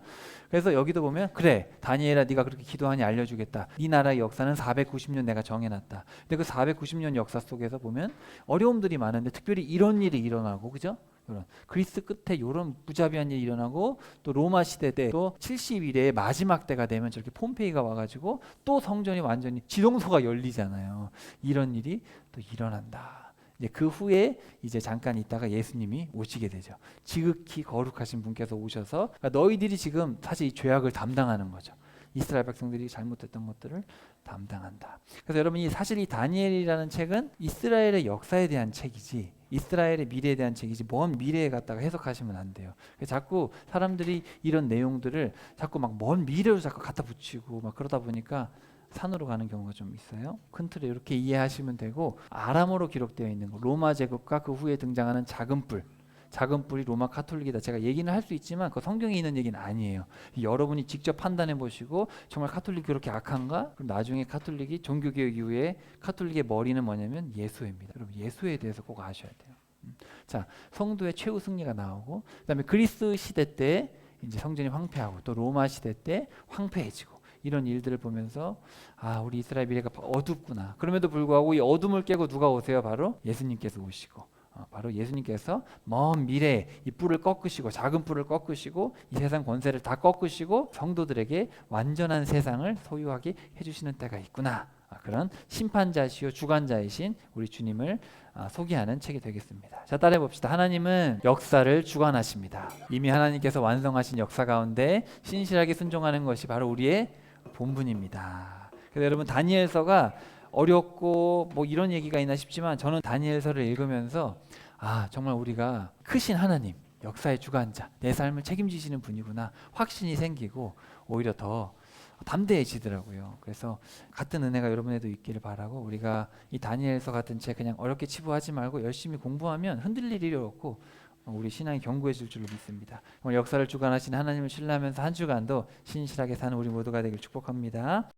그래서 여기도 보면 그래 다니엘아 네가 그렇게 기도하니 알려주겠다. 네 나라의 역사는 490년 내가 정해놨다. 근데 그 490년 역사 속에서 보면 어려움들이 많은데 특별히 이런 일이 일어나고 그죠? 이런 그리스 끝에 이런 무자비한 일이 일어나고 또 로마 시대 때 또 70일의 마지막 때가 되면 저렇게 폼페이가 와가지고 또 성전이 완전히 지성소가 열리잖아요. 이런 일이 또 일어난다. 이제 그 후에 이제 잠깐 있다가 예수님이 오시게 되죠. 지극히 거룩하신 분께서 오셔서 그러니까 너희들이 지금 사실 이 죄악을 담당하는 거죠. 이스라엘 백성들이 잘못했던 것들을 담당한다. 그래서 여러분 사실 이 다니엘이라는 책은 이스라엘의 역사에 대한 책이지 이스라엘의 미래에 대한 책이지 먼 미래에 갖다가 해석하시면 안 돼요. 자꾸 사람들이 이런 내용들을 자꾸 막 먼 미래로 자꾸 갖다 붙이고 막 그러다 보니까 산으로 가는 경우가 좀 있어요. 큰 틀에 이렇게 이해하시면 되고 아람어로 기록되어 있는 거 로마 제국과 그 후에 등장하는 작은 뿔이 로마 카톨릭이다. 제가 얘기는 할 수 있지만 그 성경에 있는 얘기는 아니에요. 여러분이 직접 판단해 보시고 정말 카톨릭이 그렇게 악한가? 그럼 나중에 카톨릭이 종교개혁 이후에 카톨릭의 머리는 뭐냐면 예수회입니다. 여러분 예수회에 대해서 꼭 아셔야 돼요. 자, 성도의 최후 승리가 나오고 그다음에 그리스 시대 때 이제 성전이 황폐하고 또 로마 시대 때 황폐해지고 이런 일들을 보면서 아, 우리 이스라엘 미래가 어둡구나. 그럼에도 불구하고 이 어둠을 깨고 누가 오세요? 바로 예수님께서 오시고, 바로 예수님께서 먼 미래에 이 뿔을 꺾으시고, 작은 뿔을 꺾으시고, 이 세상 권세를 다 꺾으시고 성도들에게 완전한 세상을 소유하게 해주시는 때가 있구나. 그런 심판자시요 주관자이신 우리 주님을 소개하는 책이 되겠습니다. 자, 따라해 봅시다. 하나님은 역사를 주관하십니다. 이미 하나님께서 완성하신 역사 가운데 신실하게 순종하는 것이 바로 우리의 본분입니다. 그래서 여러분, 다니엘서가 어렵고 뭐 이런 얘기가 있나 싶지만, 저는 다니엘서를 읽으면서 정말 우리가 크신 하나님, 역사의 주관자, 내 삶을 책임지시는 분이구나 확신이 생기고 오히려 더 담대해지더라고요. 그래서 같은 은혜가 여러분에도 있기를 바라고, 우리가 이 다니엘서 같은 책 그냥 어렵게 치부하지 말고 열심히 공부하면 흔들릴 일이 없고 우리 신앙이 견고해질 줄로 믿습니다. 오늘 역사를 주관하신 하나님을 신뢰하면서 한 주간도 신실하게 사는 우리 모두가 되길 축복합니다.